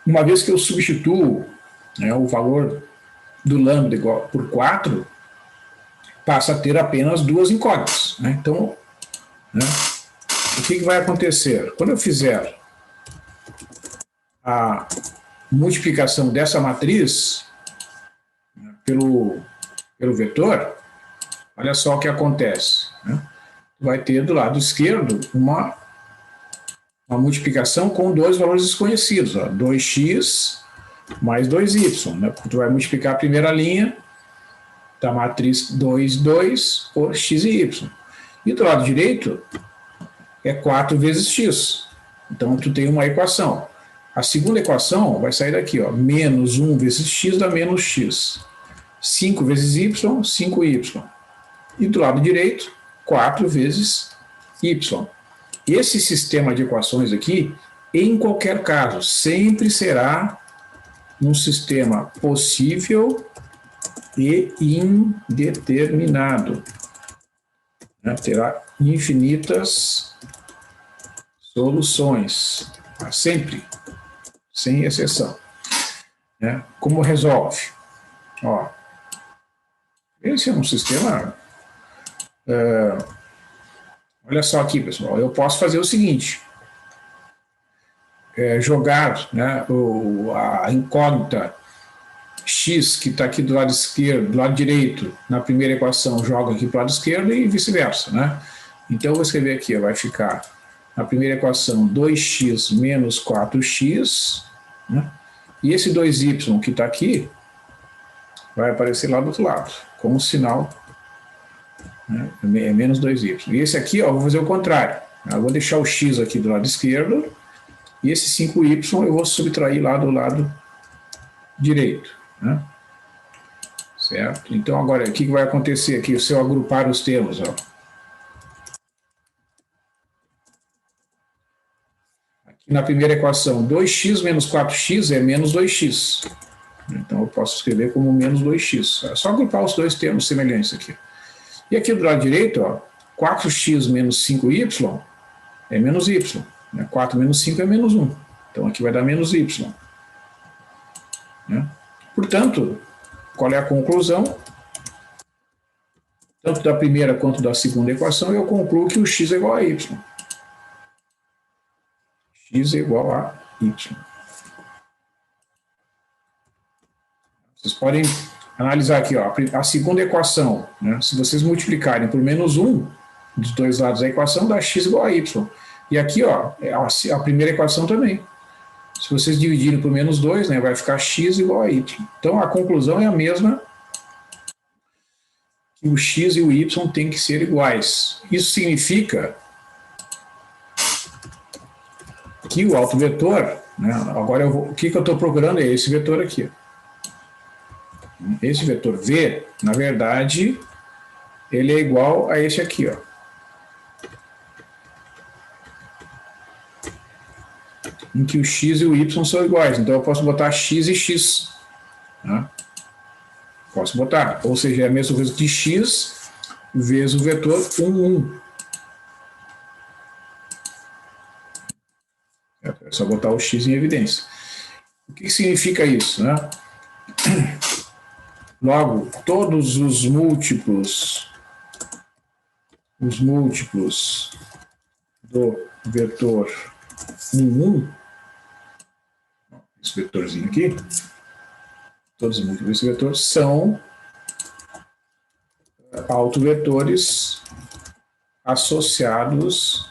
uma vez que eu substituo, né, o valor do lambda igual por 4, passa a ter apenas 2 incógnitas. Né? Então, né, o que vai acontecer? Quando eu fizer a multiplicação dessa matriz, né, pelo vetor, olha só o que acontece. Né? Vai ter do lado esquerdo uma multiplicação com 2 valores desconhecidos, ó, 2x mais 2y. Né? Tu vai multiplicar a primeira linha da matriz 2, 2 por x e y. E do lado direito é 4 vezes x. Então tu tem uma equação. A segunda equação vai sair daqui, ó, menos 1 vezes x dá menos x. 5 vezes y, 5y. E do lado direito, 4 vezes y. Esse sistema de equações aqui, em qualquer caso, sempre será um sistema possível e indeterminado. Né? Terá infinitas soluções, sempre, sem exceção. Né? Como resolve? Ó, esse é um sistema... olha só aqui, pessoal, eu posso fazer o seguinte, jogar, né, a incógnita x, que está aqui do lado esquerdo, do lado direito, na primeira equação, jogo aqui para o lado esquerdo e vice-versa, né? Então, eu vou escrever aqui, vai ficar na primeira equação 2x menos 4x, né? E esse 2y que está aqui, vai aparecer lá do outro lado, com um sinal, né? É menos 2y. E esse aqui, ó, eu vou fazer o contrário. Eu vou deixar o x aqui do lado esquerdo, e esse 5y eu vou subtrair lá do lado direito. Né? Certo? Então, agora, o que vai acontecer aqui se eu agrupar os termos? Ó? Aqui na primeira equação, 2x menos 4x é menos 2x. Então, eu posso escrever como menos 2x. É só agrupar os dois termos semelhantes aqui. E aqui do lado direito, ó, 4x menos 5y é menos y. 4 menos 5 é menos 1. Então, aqui vai dar menos y. Né? Portanto, qual é a conclusão? Tanto da primeira quanto da segunda equação, eu concluo que o x é igual a y. X é igual a y. Vocês podem analisar aqui, ó, a segunda equação, né? Se vocês multiplicarem por menos 1 dos dois lados da equação, dá x igual a y. E aqui, ó, a primeira equação também. Se vocês dividirem por menos 2, né, vai ficar x igual a y. Então, a conclusão é a mesma, que o x e o y têm que ser iguais. Isso significa que o autovetor, né, agora o que eu estou procurando é esse vetor aqui. Esse vetor v, na verdade, ele é igual a esse aqui, ó. Em que o x e o y são iguais. Então, eu posso botar x e x. Né? Posso botar. Ou seja, é a mesma coisa que x vezes o vetor 1, 1. É só botar o x em evidência. O que significa isso? Né? Logo, todos os múltiplos do vetor 1, 1, esse vetorzinho aqui, todos os múltiplos desse vetor são autovetores associados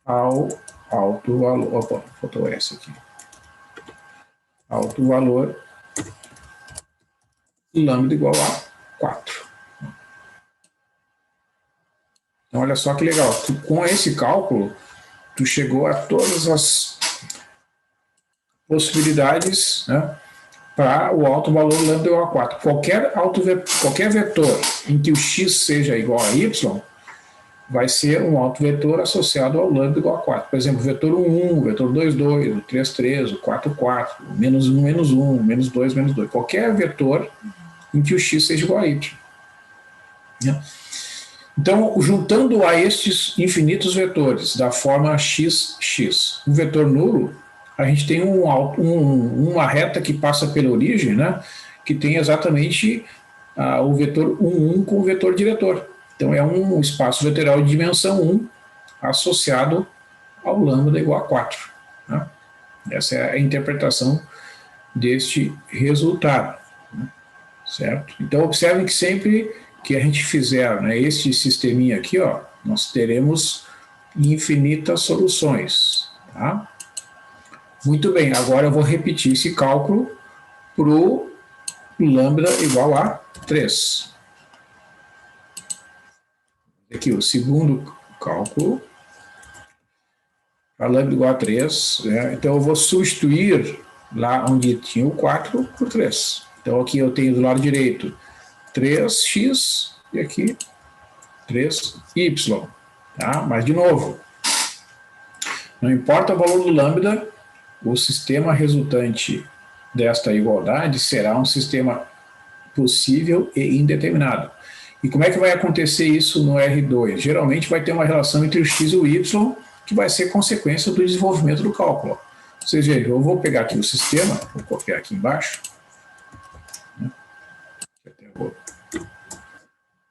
ao alto valor. Opa, faltou essa aqui. Alto valor lambda igual a 4. Então, olha só que legal. Com esse cálculo, tu chegou a todas as possibilidades, né, para o alto valor lambda igual a 4. Qualquer vetor em que o x seja igual a y vai ser um alto vetor associado ao lambda igual a 4. Por exemplo, o vetor 1, 1, o vetor 2, 2, o 3, 3, o 4, 4, o menos 1, menos 1, menos 2, menos 2. Qualquer vetor em que o x seja igual a y. Né? Então, juntando a estes infinitos vetores da forma x, um vetor nulo, a gente tem uma reta que passa pela origem, né, que tem exatamente o vetor 1, 1 com o vetor diretor. Então, é um espaço vetorial de dimensão 1 associado ao lambda igual a 4. Né? Essa é a interpretação deste resultado. Né? Certo? Então, observem que sempre que a gente fizer, né, este sisteminha aqui, ó, nós teremos infinitas soluções. Tá? Muito bem, agora eu vou repetir esse cálculo para o lambda igual a 3. Aqui o segundo cálculo, para lambda igual a 3, né? Então eu vou substituir lá onde tinha o 4 por 3. Então aqui eu tenho do lado direito 3x e aqui 3y. Tá? Mas, de novo, não importa o valor do lambda, o sistema resultante desta igualdade será um sistema possível e indeterminado. E como é que vai acontecer isso no R2? Geralmente vai ter uma relação entre o x e o y, que vai ser consequência do desenvolvimento do cálculo. Ou seja, eu vou pegar aqui o sistema, vou copiar aqui embaixo.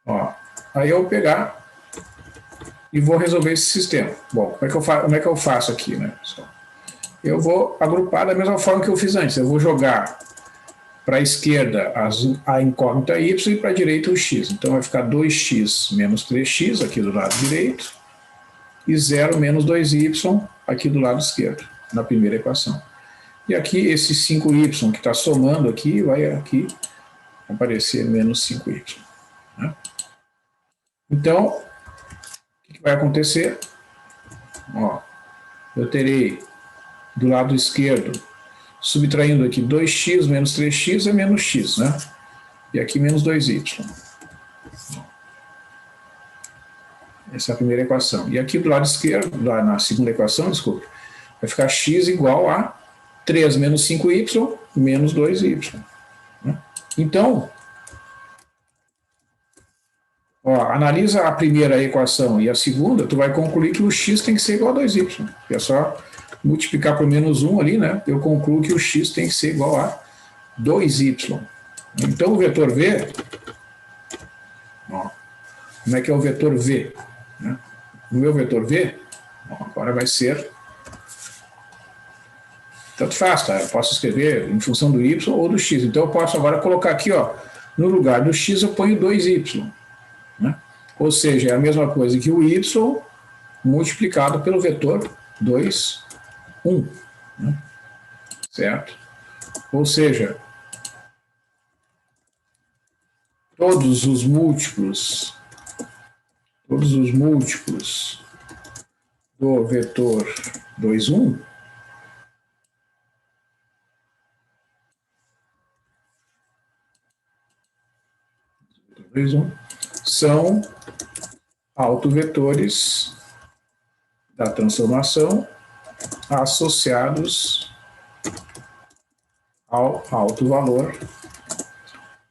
Ó, aí eu vou pegar e vou resolver esse sistema. Bom, como é que eu faço aqui, né, pessoal? Eu vou agrupar da mesma forma que eu fiz antes. Eu vou jogar para a esquerda a incógnita y e para a direita o x. Então vai ficar 2x menos 3x aqui do lado direito e 0 menos 2y aqui do lado esquerdo, na primeira equação. E aqui esse 5y que está somando aqui, vai aqui aparecer menos 5y. Né? Então, o que vai acontecer? Ó, eu terei do lado esquerdo, subtraindo aqui 2x menos 3x é menos x, né? E aqui menos 2y. Essa é a primeira equação. E aqui do lado esquerdo, lá na segunda equação, desculpe, vai ficar x igual a 3 menos 5y menos 2y. Né? Então, ó, analisa a primeira equação e a segunda, tu vai concluir que o x tem que ser igual a 2y. É só multiplicar por menos 1 ali, né? Eu concluo que o x tem que ser igual a 2y. Então, o vetor v, ó, como é que é o vetor v? Né? O meu vetor v, ó, agora vai ser, tanto faz, tá? Eu posso escrever em função do y ou do x. Então, eu posso agora colocar aqui, ó, no lugar do x eu ponho 2y. Né? Ou seja, é a mesma coisa que o y multiplicado pelo vetor 2, 1. Né? Certo? Ou seja, todos os múltiplos do vetor 2, 1 são autovetores da transformação associados ao alto valor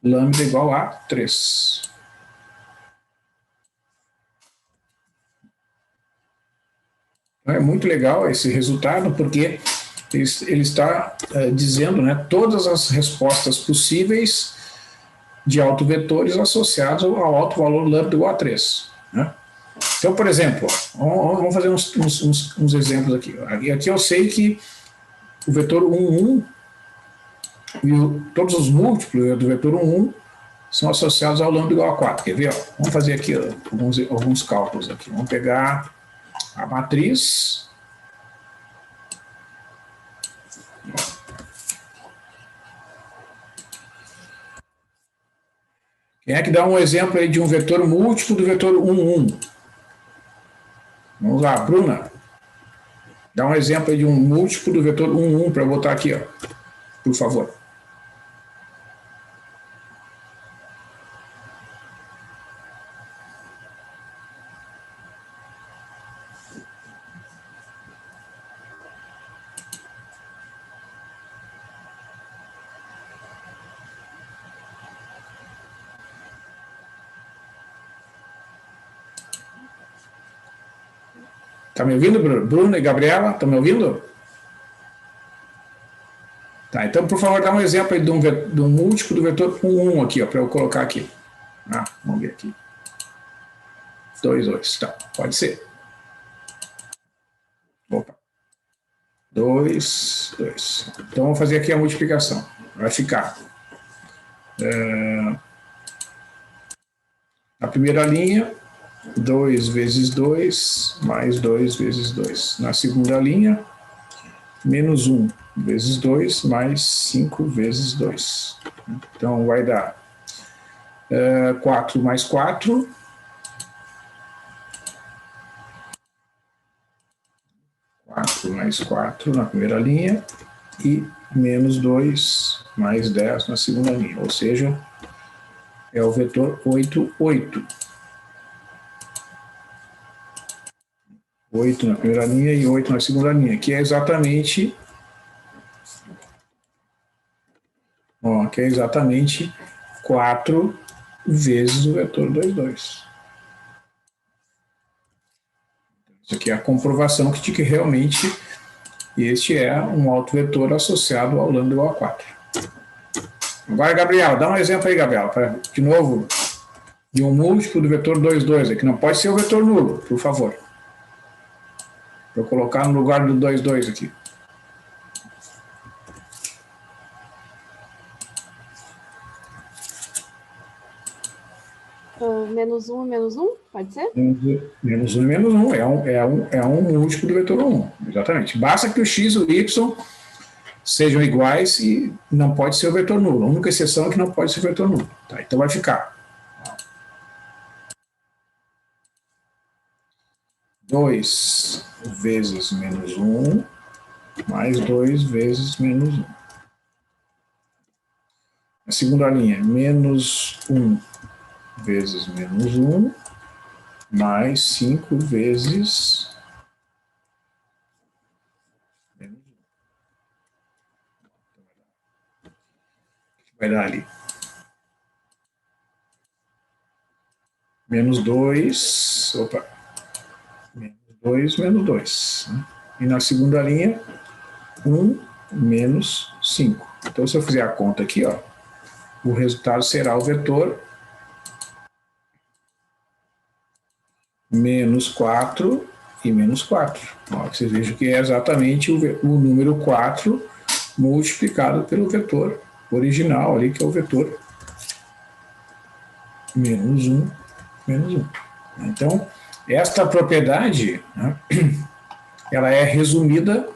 lambda igual a 3. É muito legal esse resultado, porque ele está dizendo, né, todas as respostas possíveis de autovetores associados ao alto valor lambda igual a 3. Né? Então, por exemplo, vamos fazer uns exemplos aqui. Aqui eu sei que o vetor 1, 1 e todos os múltiplos do vetor 1, 1 são associados ao lambda igual a 4. Quer ver? Ó? Vamos fazer aqui alguns cálculos aqui. Vamos pegar a matriz. Quem é que dá um exemplo aí de um vetor múltiplo do vetor 1, 1? Vamos lá, Bruna. Dá um exemplo aí de um múltiplo do vetor 1, 1 para eu botar aqui, ó, por favor. Tá me ouvindo, Bruno e Gabriela? Estão me ouvindo? Tá, então, por favor, dá um exemplo aí de um múltiplo do vetor 1, 1 aqui, ó, para eu colocar aqui. Vamos ver aqui. 2, 2, tá, pode ser. Opa. 2, 2. Então, vamos fazer aqui a multiplicação. Vai ficar a primeira linha, 2 vezes 2, mais 2 vezes 2. Na segunda linha, menos 1 vezes 2, mais 5 vezes 2. Então, vai dar 4 mais 4. 4 mais 4 na primeira linha e menos 2 mais 10 na segunda linha. Ou seja, é o vetor 8, 8. 8 na primeira linha e 8 na segunda linha, que é exatamente, que é exatamente 4 vezes o vetor 2, 2. Isso aqui é a comprovação de que realmente este é um autovetor associado ao lambda igual a 4. Agora, Gabriel, dá um exemplo aí, Gabriel, de novo, de um múltiplo do vetor 2, 2, que não pode ser o vetor nulo, por favor. Vou colocar no lugar do 2, 2 aqui. Menos 1 e menos 1, pode ser? Menos 1 e menos 1, é um múltiplo do vetor 1, exatamente. Basta que o x e o y sejam iguais e não pode ser o vetor nulo. A única exceção é que não pode ser o vetor nulo. Tá, então vai ficar 2 vezes menos 1 mais 2 vezes menos 1. A segunda linha, menos 1 vezes menos 1 mais 5 vezes menos 1. Vai dar ali. Menos 2, opa, menos 2, menos 2. Né? E na segunda linha, 1 menos 5. Então, se eu fizer a conta aqui, ó, o resultado será o vetor menos 4 e menos 4. Ó, vocês vejam que é exatamente o número 4 multiplicado pelo vetor original ali, que é o vetor menos 1, menos 1. Então, esta propriedade, né, ela é resumida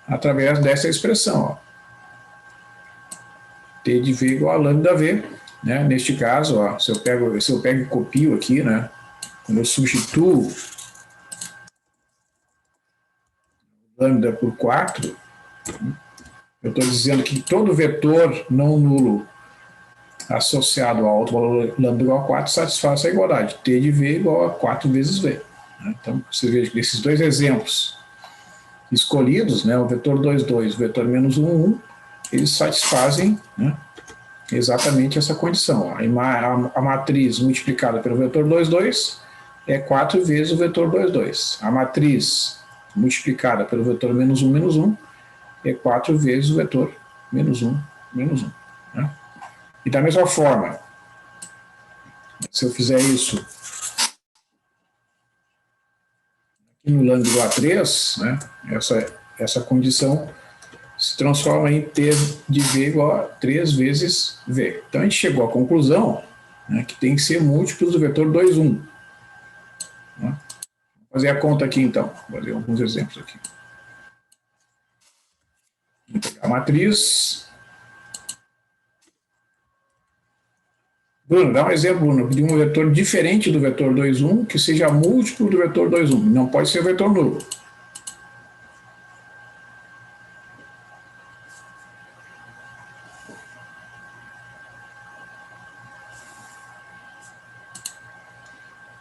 através dessa expressão, ó. T de V igual a lambda V, né? Neste caso, ó, se eu pego e copio aqui, né? Quando eu substituo lambda por 4, eu estou dizendo que todo vetor não nulo associado ao alto valor lambda igual a 4 satisfaz a igualdade. T de V igual a 4 vezes V. Né? Então, você veja que desses dois exemplos escolhidos, né, o vetor 2, 2 e o vetor menos 1, 1, eles satisfazem, né, exatamente essa condição. A matriz multiplicada pelo vetor 2, 2 é 4 vezes o vetor 2, 2. A matriz multiplicada pelo vetor menos 1, é 4 vezes o vetor menos 1, menos 1. Né? E da mesma forma, se eu fizer isso aqui no lambda igual a 3, né, essa condição se transforma em T de V igual a 3 vezes V. Então a gente chegou à conclusão, né, que tem que ser múltiplos do vetor 2, 1. Né? Vou fazer a conta aqui então, vou fazer alguns exemplos aqui. Vou pegar a matriz. Bruno, dá um exemplo, Bruno, de um vetor diferente do vetor 2, 1, que seja múltiplo do vetor 2, 1. Não pode ser o vetor nulo.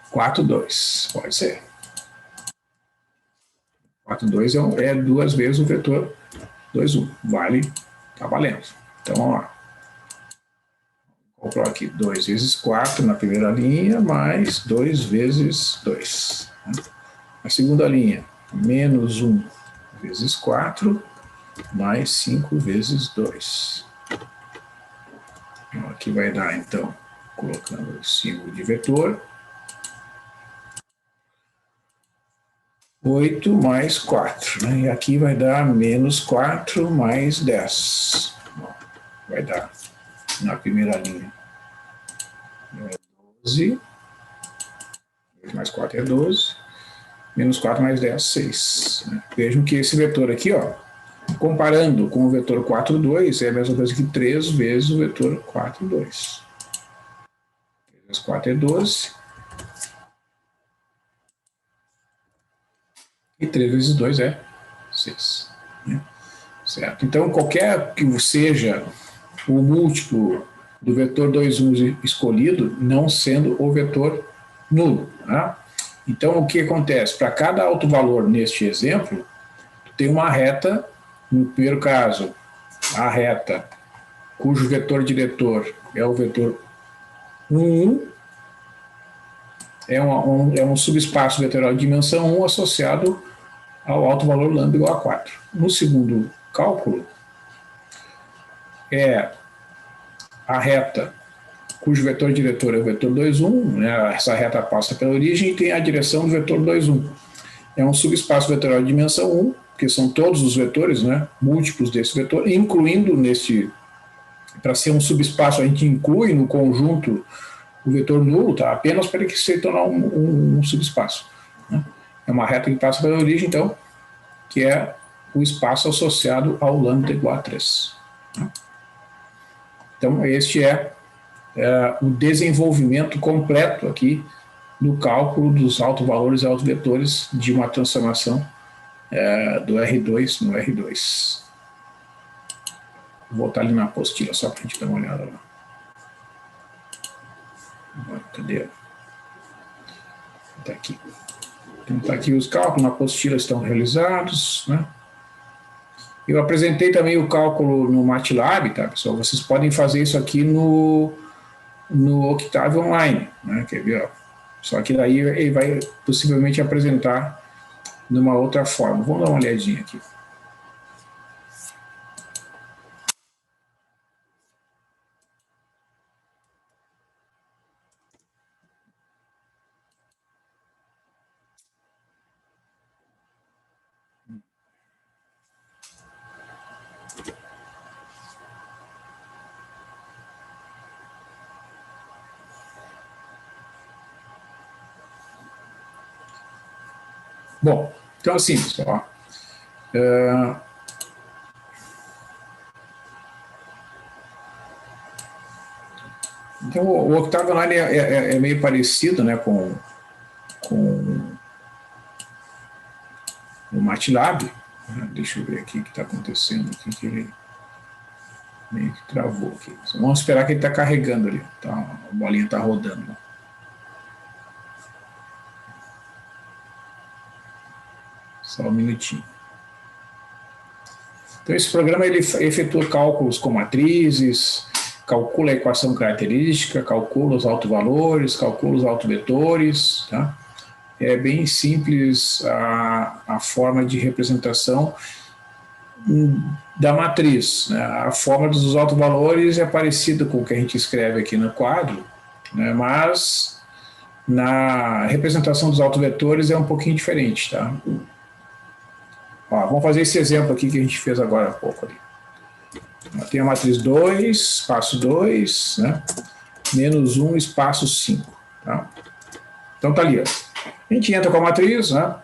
Quatro, 2, pode ser. 4, 2 é duas vezes o vetor 2, 1. Vale, tá valendo. Então, vamos lá. Vou colocar aqui 2 vezes 4 na primeira linha, mais 2 vezes 2. Na segunda linha, menos 1 vezes 4, mais 5 vezes 2. Então, aqui vai dar, então, colocando o símbolo de vetor, 8 mais 4. Né? E aqui vai dar menos 4 mais 10. Vai dar, na primeira linha, 12. 2 mais 4 é 12. Menos 4 mais 10, 6. Né? Vejam que esse vetor aqui, ó, comparando com o vetor 4, 2, é a mesma coisa que 3 vezes o vetor 4, 2. 3 vezes 4 é 12. E 3 vezes 2 é 6. Né? Certo? Então, qualquer que seja o múltiplo do vetor 2, 1 escolhido não sendo o vetor nulo. Tá? Então, o que acontece? Para cada autovalor neste exemplo, tem uma reta, no primeiro caso, a reta cujo vetor diretor é o vetor 1, é um subespaço vetorial de dimensão 1 associado ao autovalor lambda igual a 4. No segundo cálculo, é a reta cujo vetor diretor é o vetor 2, 1, né? Essa reta passa pela origem e tem a direção do vetor 2, 1. É um subespaço vetorial de dimensão 1, que são todos os vetores, né, múltiplos desse vetor, incluindo para ser um subespaço, a gente inclui no conjunto o vetor nulo, tá? Apenas para ele se tornar um subespaço. Né? É uma reta que passa pela origem, então, que é o espaço associado ao lambda igual a 3. Né? Então, este é o desenvolvimento completo aqui do cálculo dos autovalores e autovetores de uma transformação do R2 no R2. Vou voltar ali na apostila só para a gente dar uma olhada lá. Cadê? Está aqui. Então, está aqui os cálculos, na apostila estão realizados, né? Eu apresentei também o cálculo no MATLAB, tá, pessoal? Vocês podem fazer isso aqui no Octave Online, né? Quer ver? Ó? Só que daí ele vai possivelmente apresentar numa outra forma. Vamos dar uma olhadinha aqui. Bom, então assim, pessoal, então o Octave Online é meio parecido, né, com o MATLAB. Deixa eu ver aqui o que está acontecendo aqui, que ele meio que travou aqui. Vamos esperar que ele está carregando ali, tá? A bolinha está rodando. Só um minutinho. Então, esse programa ele efetua cálculos com matrizes, calcula a equação característica, calcula os autovalores, calcula os autovetores. Tá? É bem simples a forma de representação da matriz. Né? A forma dos autovalores é parecida com o que a gente escreve aqui no quadro, né? Mas na representação dos autovetores é um pouquinho diferente. Tá? Ó, vamos fazer esse exemplo aqui que a gente fez agora há pouco. Ali. Tem a matriz 2, espaço 2, né? Menos 1, espaço 5. Tá? Então tá ali. Ó. A gente entra com a matriz, né?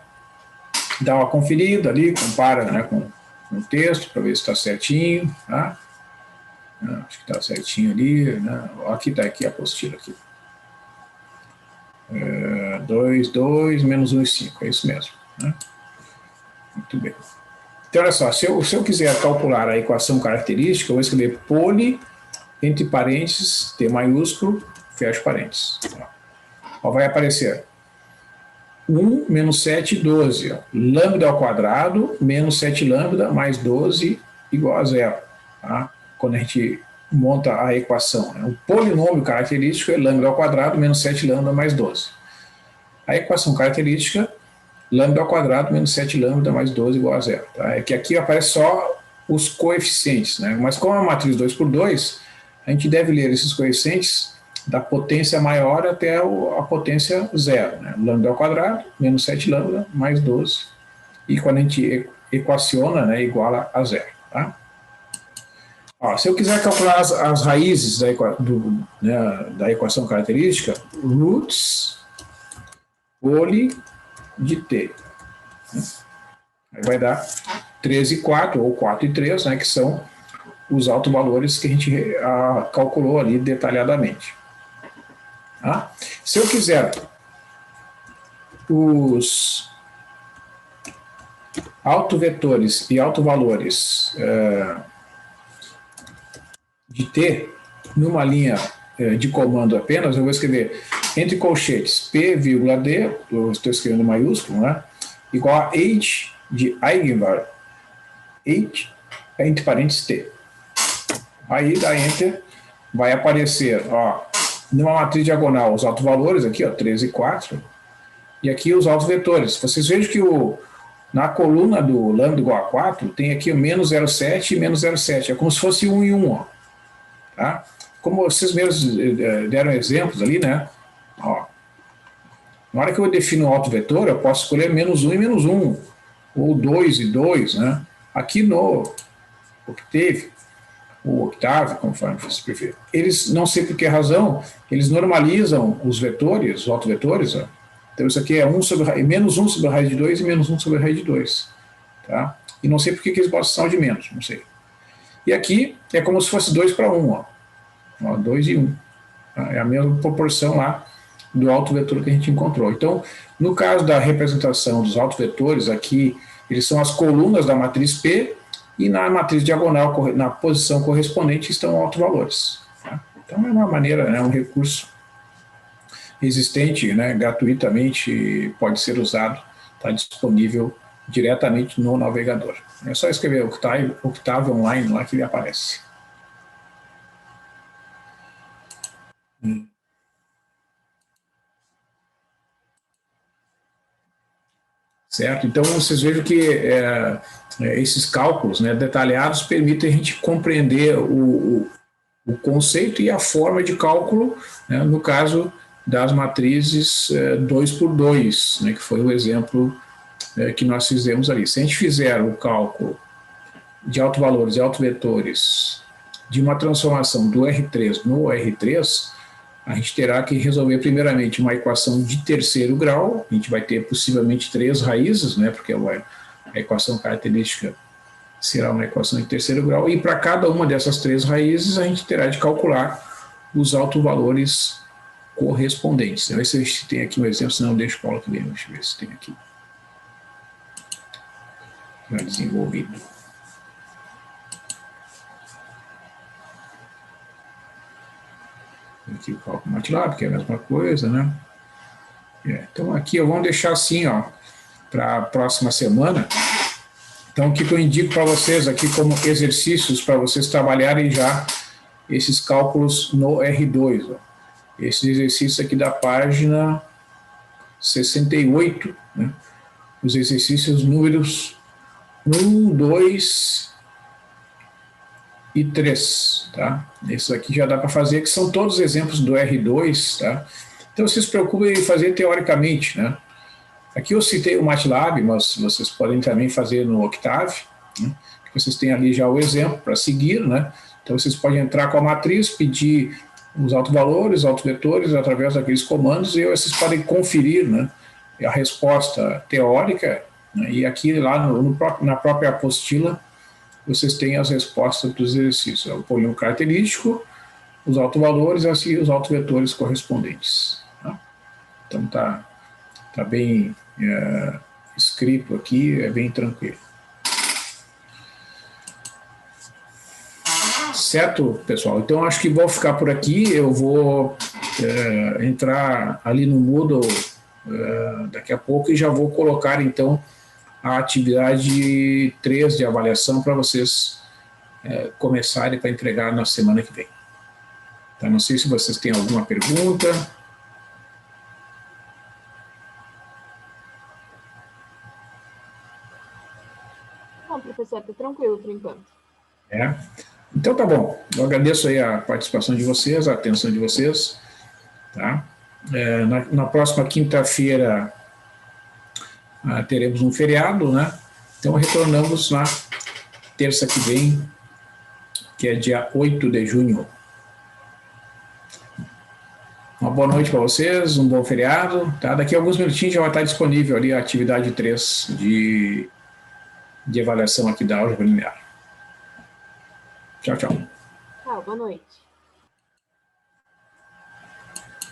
Dá uma conferida ali, compara, né, com o texto para ver se está certinho. Tá? Acho que está certinho ali. Né? Aqui está aqui a apostila. Aqui. 2, 2, menos 1 e 5. É isso mesmo. Né? Muito bem. Então, olha só, se eu quiser calcular a equação característica, eu vou escrever poli, entre parênteses, T maiúsculo, fecha parênteses. Ó, vai aparecer 1 menos 7, 12. Ó. Lambda ao quadrado, menos 7 lambda, mais 12, igual a zero. Tá? Quando a gente monta a equação. Né? O polinômio característico é lambda ao quadrado, menos 7 lambda, mais 12. A equação característica lambda ao quadrado menos 7 lambda mais 12 igual a zero. Tá? É que aqui aparece só os coeficientes, né? Mas como é uma matriz 2 por 2, a gente deve ler esses coeficientes da potência maior até a potência zero. Né? Lambda ao quadrado menos 7 lambda mais 12. E quando a gente equaciona, né, iguala a zero. Tá? Ó, se eu quiser calcular as raízes da equação característica, roots poli de T. Aí vai dar 3 e 4, ou 4 e 3, né, que são os autovalores que a gente calculou ali detalhadamente. Tá? Se eu quiser os autovetores e autovalores de T, numa linha de comando apenas, eu vou escrever entre colchetes P, D, eu estou escrevendo maiúsculo, né? Igual a H de Eigenvalue, H entre parênteses T. Aí dá Enter, vai aparecer, ó, numa matriz diagonal os autovalores aqui, ó, 13 e 4, e aqui os autovetores. Vocês vejam que na coluna do lambda igual a 4, tem aqui o menos 0,7 e menos 0,7, é como se fosse 1 e 1, ó, tá? Como vocês mesmos deram exemplos ali, né? Ó, na hora que eu defino o autovetor, eu posso escolher menos 1 e menos 1, ou 2 e 2, né? Aqui no Octave, o Octave, conforme vocês preferem, eles, não sei por que razão, eles normalizam os vetores, os autovetores, ó. Então isso aqui é menos 1 sobre a raiz de 2 e menos 1 sobre a raiz de 2. Tá? E não sei por que eles botam sinal de menos, não sei. E aqui é como se fosse 2 para 1, ó. 2 e 1. Tá? É a mesma proporção lá do autovetor que a gente encontrou. Então, no caso da representação dos autovetores, aqui eles são as colunas da matriz P, e na matriz diagonal, na posição correspondente, estão autovalores. Tá? Então é uma maneira, né, um recurso existente, né, gratuitamente, pode ser usado, está disponível diretamente no navegador. É só escrever Octave Online lá que ele aparece. Certo? Então vocês vejam que esses cálculos, né, detalhados permitem a gente compreender o conceito e a forma de cálculo, né, no caso das matrizes 2 por 2, né, que foi o exemplo que nós fizemos ali. Se a gente fizer o cálculo de autovalores e autovetores de uma transformação do R3 no R3, a gente terá que resolver primeiramente uma equação de terceiro grau, a gente vai ter possivelmente 3 raízes, né, porque a equação característica será uma equação de terceiro grau, e para cada uma dessas 3 raízes a gente terá de calcular os autovalores correspondentes. Deixa eu ver se a gente tem aqui um exemplo, senão eu deixo o Paulo aqui mesmo, deixa eu ver se tem aqui. Já desenvolvido. Aqui o cálculo MATLAB, que é a mesma coisa, né? Então aqui vamos deixar assim, ó, para a próxima semana. Então o que eu indico para vocês aqui como exercícios para vocês trabalharem já esses cálculos no R2, ó. Esse exercício aqui da página 68, né? Os exercícios números 1, 2 e 3, tá? Isso aqui já dá para fazer, que são todos exemplos do R2, tá? Então vocês se preocupem em fazer teoricamente, né? Aqui eu citei o MATLAB, mas vocês podem também fazer no Octave, né? Vocês têm ali já o exemplo para seguir, né? Então vocês podem entrar com a matriz, pedir os autovalores, autovetores, através daqueles comandos, e vocês podem conferir, né, a resposta teórica, né, e aqui lá na própria apostila vocês têm as respostas dos exercícios, o polígono característico, os autovalores e assim, os autovetores correspondentes. Tá? Então tá bem escrito aqui, é bem tranquilo. Certo, pessoal? Então, acho que vou ficar por aqui. Eu vou entrar ali no Moodle daqui a pouco e já vou colocar, então, a atividade 3 de avaliação para vocês começarem para entregar na semana que vem. Tá? Não sei se vocês têm alguma pergunta. Não, professor, está tranquilo por enquanto. Então tá bom, eu agradeço aí a participação de vocês, a atenção de vocês, tá? Na próxima quinta-feira teremos um feriado, né? Então retornamos na terça que vem, que é dia 8 de junho. Uma boa noite para vocês, um bom feriado, tá? Daqui a alguns minutinhos já vai estar disponível ali a atividade 3 de avaliação aqui da álgebra linear. Tchau, tchau. Tchau, boa noite.